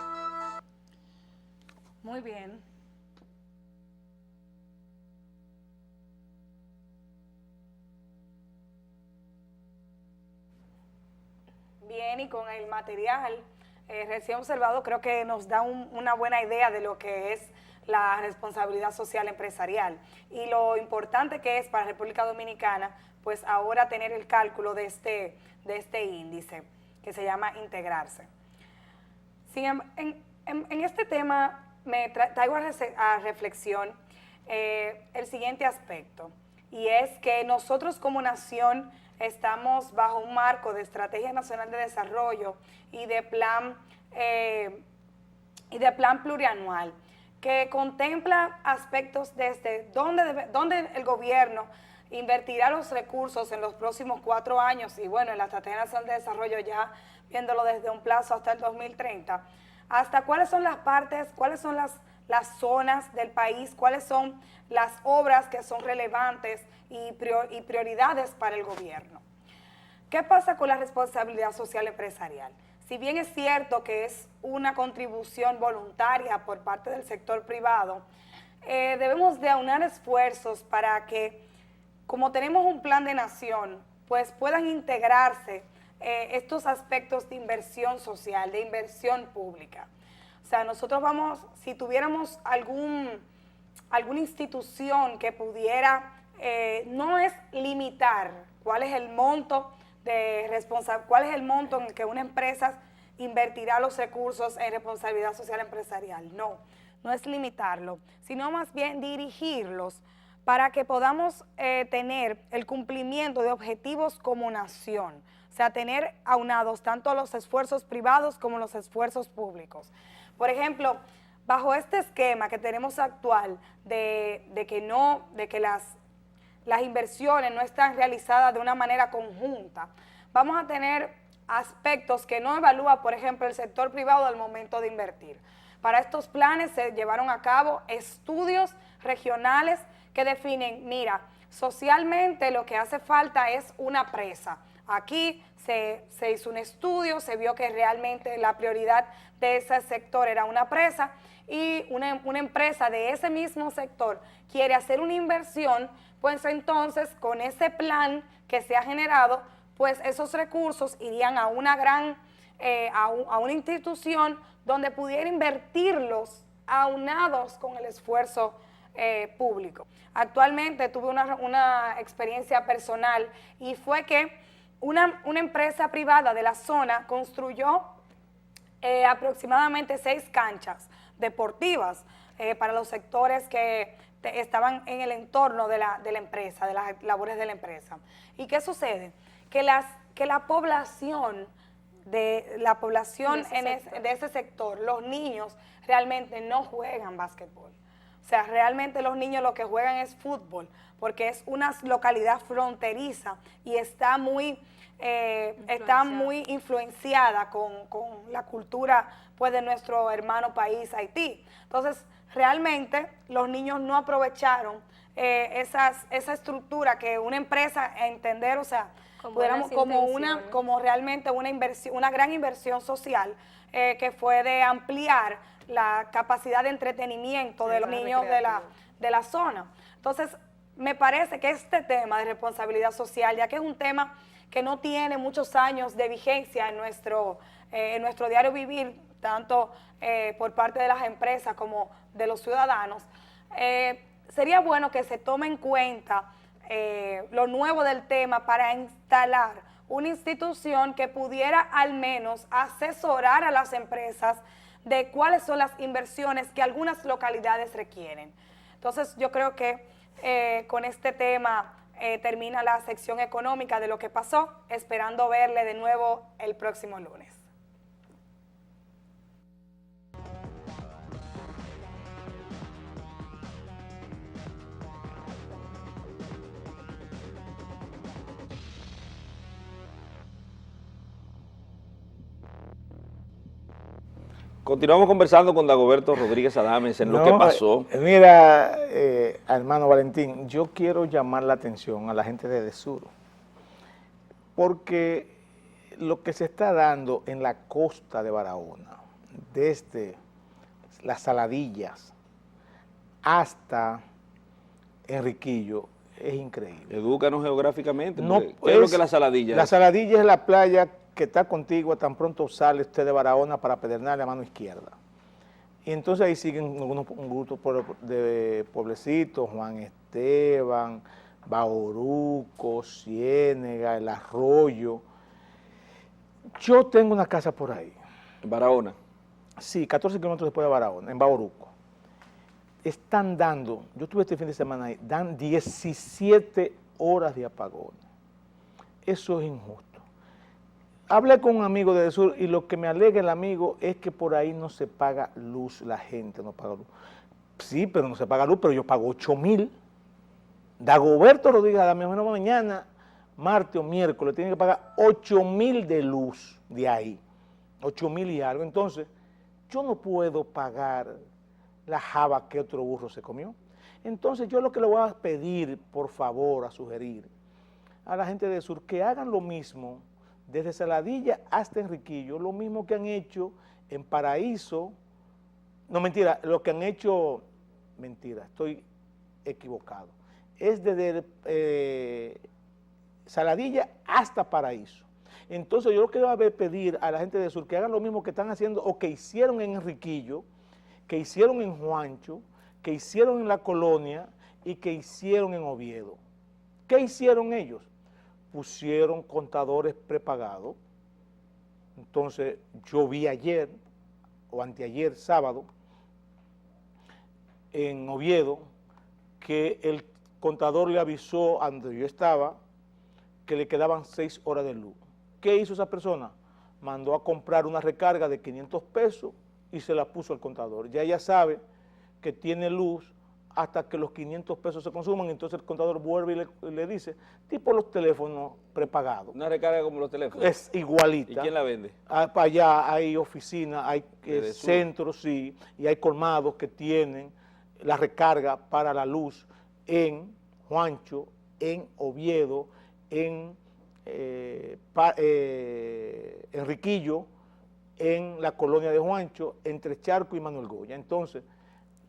Muy bien. Bien, y con el material recién observado creo que nos da una buena idea de lo que es la responsabilidad social empresarial y lo importante que es para la República Dominicana, pues ahora tener el cálculo de este índice que se llama integrarse. En este tema me traigo a reflexión el siguiente aspecto, y es que nosotros como nación estamos bajo un marco de Estrategia Nacional de Desarrollo y de plan plurianual que contempla aspectos desde dónde el gobierno invertirá los recursos en los próximos 4 años, y bueno, en la Estrategia Nacional de Desarrollo ya viéndolo desde un plazo hasta el 2030, hasta cuáles son las partes, cuáles son las zonas del país, cuáles son las obras que son relevantes y prioridades para el gobierno. ¿Qué pasa con la responsabilidad social empresarial? Si bien es cierto que es una contribución voluntaria por parte del sector privado, debemos de aunar esfuerzos para que, como tenemos un plan de nación, pues puedan integrarse estos aspectos de inversión social, de inversión pública. O sea, nosotros si tuviéramos alguna institución que pudiera, no es limitar cuál es el monto en el que una empresa invertirá los recursos en responsabilidad social empresarial. No es limitarlo, sino más bien dirigirlos para que podamos tener el cumplimiento de objetivos como nación. O sea, tener aunados tanto los esfuerzos privados como los esfuerzos públicos. Por ejemplo, bajo este esquema que tenemos actual de que las inversiones no están realizadas de una manera conjunta, vamos a tener aspectos que no evalúa, por ejemplo, el sector privado al momento de invertir. Para estos planes se llevaron a cabo estudios regionales que definen, mira, socialmente lo que hace falta es una presa. Aquí se hizo un estudio, se vio que realmente la prioridad de ese sector era una presa y una empresa de ese mismo sector quiere hacer una inversión, pues entonces con ese plan que se ha generado, pues esos recursos irían a una gran, a una institución donde pudiera invertirlos aunados con el esfuerzo público. Actualmente tuve una experiencia personal y fue que una empresa privada de la zona construyó aproximadamente 6 canchas deportivas para los sectores que estaban en el entorno de la empresa, de las labores de la empresa. ¿Y qué sucede? Que la población de ese sector, los niños realmente no juegan básquetbol. O sea, realmente los niños lo que juegan es fútbol, porque es una localidad fronteriza y está muy influenciada con la cultura pues, de nuestro hermano país, Haití. Entonces, realmente los niños no aprovecharon esa estructura que una empresa, entender, o sea, como realmente una inversión, una gran inversión social que fue de ampliar la capacidad de entretenimiento de los niños de la zona. Entonces, me parece que este tema de responsabilidad social, ya que es un tema que no tiene muchos años de vigencia en nuestro diario vivir, tanto por parte de las empresas como de los ciudadanos, sería bueno que se tome en cuenta lo nuevo del tema para instalar una institución que pudiera al menos asesorar a las empresas de cuáles son las inversiones que algunas localidades requieren. Entonces, yo creo que con este tema termina la sección económica de lo que pasó, esperando verle de nuevo el próximo lunes. Continuamos conversando con Dagoberto Rodríguez Adames en lo que pasó. Mira, hermano Valentín, yo quiero llamar la atención a la gente de Edesur, porque lo que se está dando en la costa de Barahona, desde las Saladillas hasta Enriquillo, es increíble. Edúcanos geográficamente. No, ¿qué es lo que es la Saladilla? La Saladilla es la playa que está contigua, tan pronto sale usted de Barahona para Pedernales a mano izquierda. Y entonces ahí siguen un grupo de pueblecitos, Juan Esteban, Bauruco, Ciénega, El Arroyo. Yo tengo una casa por ahí. ¿En Barahona? Sí, 14 kilómetros después de Barahona, en Bauruco. Están dando, yo estuve este fin de semana ahí, dan 17 horas de apagón. Eso es injusto. Hablé con un amigo de Edesur y lo que me alega el amigo es que por ahí no se paga luz, la gente no paga luz. Sí, pero no se paga luz, pero yo pago 8,000. Dagoberto Rodríguez Adames, mañana, martes o miércoles, tiene que pagar 8,000 de luz de ahí, 8,000 y algo. Entonces, yo no puedo pagar la java que otro burro se comió. Entonces, yo lo que le voy a pedir, por favor, a sugerir a la gente de Edesur que hagan lo mismo desde Saladilla hasta Enriquillo, lo mismo que han hecho en Paraíso, no mentira, lo que han hecho, mentira, estoy equivocado, es desde Saladilla hasta Paraíso. Entonces yo lo que voy a pedir a la gente de Sur que hagan lo mismo que están haciendo o que hicieron en Enriquillo, que hicieron en Juancho, que hicieron en La Colonia y que hicieron en Oviedo. ¿Qué hicieron ellos? Pusieron contadores prepagados. Entonces yo vi ayer o anteayer, sábado, en Oviedo, que el contador le avisó a donde yo estaba que le quedaban 6 horas de luz. ¿Qué hizo esa persona? Mandó a comprar una recarga de 500 pesos y se la puso al contador. Ya ella sabe que tiene luz hasta que los 500 pesos se consuman, entonces el contador vuelve y le dice, tipo los teléfonos prepagados. Una recarga como los teléfonos. Es igualita. ¿Y quién la vende? Para allá hay oficinas, hay centros, sí, y hay colmados que tienen la recarga para la luz en Juancho, en Oviedo, en Enriquillo, en la colonia de Juancho, entre Charco y Manuel Goya. Entonces,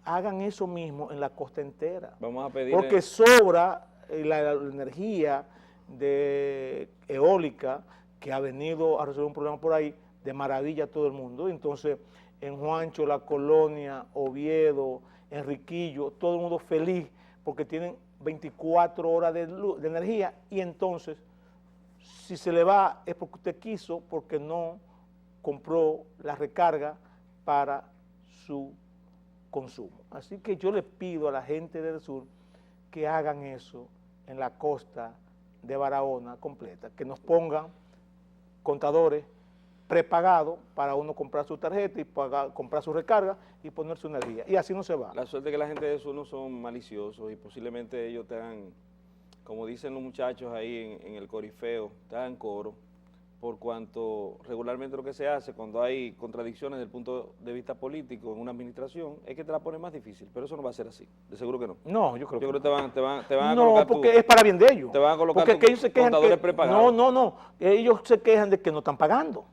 hagan eso mismo en la costa entera. Vamos a pedir. Porque sobra la energía eólica que ha venido a resolver un problema por ahí, de maravilla a todo el mundo. Entonces, en Juancho, la colonia, Oviedo, Enriquillo, todo el mundo feliz porque tienen 24 horas de energía, y entonces, si se le va es porque usted quiso, porque no compró la recarga para su consumo. Así que yo le pido a la gente del sur que hagan eso en la costa de Barahona completa, que nos pongan contadores prepagados para uno comprar su tarjeta y comprar su recarga y poner su energía, y así no se va. La suerte es que la gente de sur no son maliciosos y posiblemente ellos te hagan, como dicen los muchachos ahí en el corifeo, te hagan coro, por cuanto regularmente lo que se hace cuando hay contradicciones desde el punto de vista político en una administración es que te la pone más difícil, pero eso no va a ser así, de seguro que no. No, yo creo que te van a no, colocar porque es para bien de ellos. Te van a colocar porque ellos se quejan contadores prepagados. No, ellos se quejan de que no están pagando,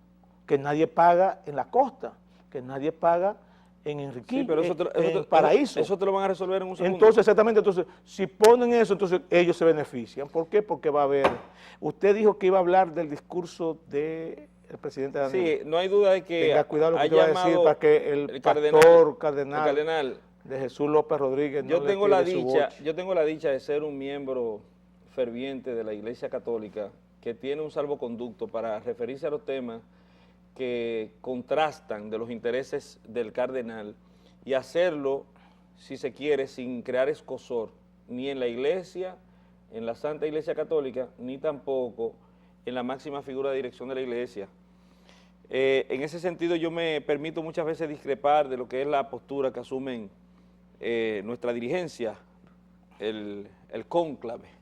que nadie paga en la costa, que nadie paga en Enriquillo, sí, pero en Paraíso. Eso te lo van a resolver en un segundo. Entonces, exactamente, entonces, si ponen eso, entonces ellos se benefician. ¿Por qué? Porque va a haber... Usted dijo que iba a hablar del discurso del presidente Daniel. Sí, no hay duda de que tenga cuidado lo que ha te va a decir para que el cardenal de Jesús López Rodríguez yo tengo la dicha de ser un miembro ferviente de la Iglesia Católica que tiene un salvoconducto para referirse a los temas que contrastan de los intereses del cardenal y hacerlo, si se quiere, sin crear escozor, ni en la Iglesia, en la Santa Iglesia Católica, ni tampoco en la máxima figura de dirección de la Iglesia. En ese sentido yo me permito muchas veces discrepar de lo que es la postura que asumen nuestra dirigencia, el cónclave.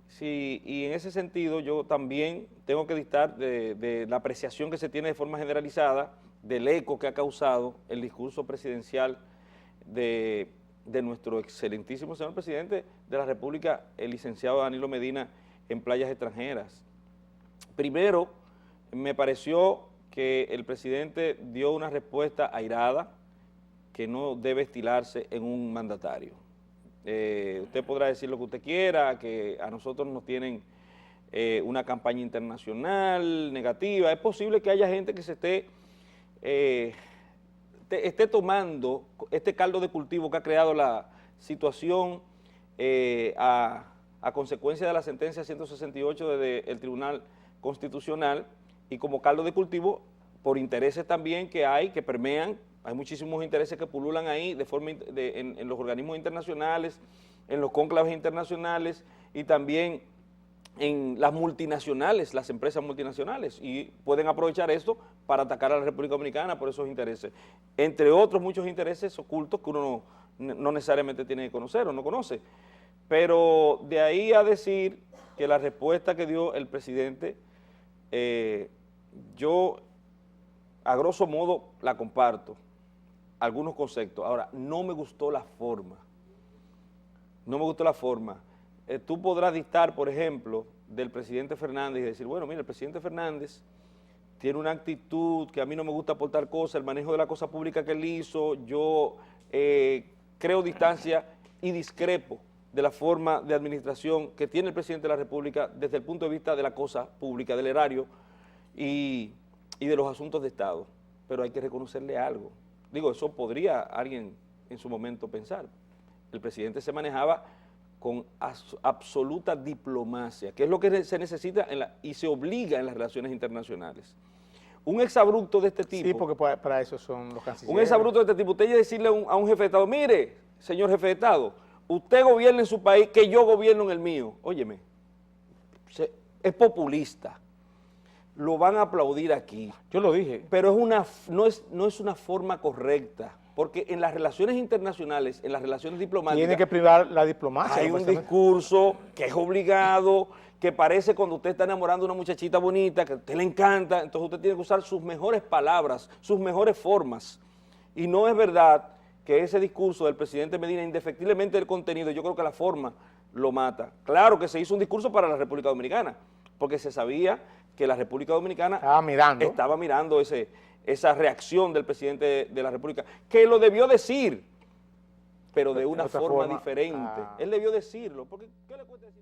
Sí, y en ese sentido yo también tengo que dictar de la apreciación que se tiene de forma generalizada del eco que ha causado el discurso presidencial de nuestro excelentísimo señor presidente de la República, el licenciado Danilo Medina, en playas extranjeras. Primero, me pareció que el presidente dio una respuesta airada que no debe estilarse en un mandatario. Usted podrá decir lo que usted quiera, que a nosotros nos tienen una campaña internacional negativa. Es posible que haya gente que se esté tomando este caldo de cultivo que ha creado la situación a consecuencia de la sentencia 168 del Tribunal Constitucional, y como caldo de cultivo por intereses también que hay, que permean. Hay muchísimos intereses que pululan ahí en los organismos internacionales, en los cónclaves internacionales y también en las multinacionales, las empresas multinacionales, y pueden aprovechar esto para atacar a la República Dominicana por esos intereses, entre otros muchos intereses ocultos que uno no necesariamente tiene que conocer o no conoce. Pero de ahí a decir que la respuesta que dio el presidente, yo a grosso modo la comparto, algunos conceptos. Ahora, no me gustó la forma. No me gustó la forma. Tú podrás dictar, por ejemplo, del presidente Fernández y decir, bueno, mira, el presidente Fernández tiene una actitud que a mí no me gusta aportar cosas, el manejo de la cosa pública que él hizo, yo creo distancia y discrepo de la forma de administración que tiene el presidente de la República desde el punto de vista de la cosa pública, del erario y de los asuntos de Estado. Pero hay que reconocerle algo. Digo, eso podría alguien en su momento pensar. El presidente se manejaba con absoluta diplomacia, que es lo que se necesita y se obliga en las relaciones internacionales. Un exabrupto de este tipo... Sí, porque para eso son los cancilleres. Un exabrupto de este tipo, usted decirle a un jefe de Estado, mire, señor jefe de Estado, usted gobierna en su país, que yo gobierno en el mío. Óyeme, es populista. lo van a aplaudir aquí. Yo lo dije. Pero no es una forma correcta, porque en las relaciones internacionales, en las relaciones diplomáticas... Tiene que privar la diplomacia. Hay un discurso que es obligado, que parece cuando usted está enamorando a una muchachita bonita, que a usted le encanta, entonces usted tiene que usar sus mejores palabras, sus mejores formas. Y no es verdad que ese discurso del presidente Medina, indefectiblemente el contenido, yo creo que la forma lo mata. Claro que se hizo un discurso para la República Dominicana, porque se sabía que la República Dominicana estaba mirando esa reacción del presidente de la República, que lo debió decir, pero de una forma diferente. Él debió decirlo, porque ¿qué le cuesta decir?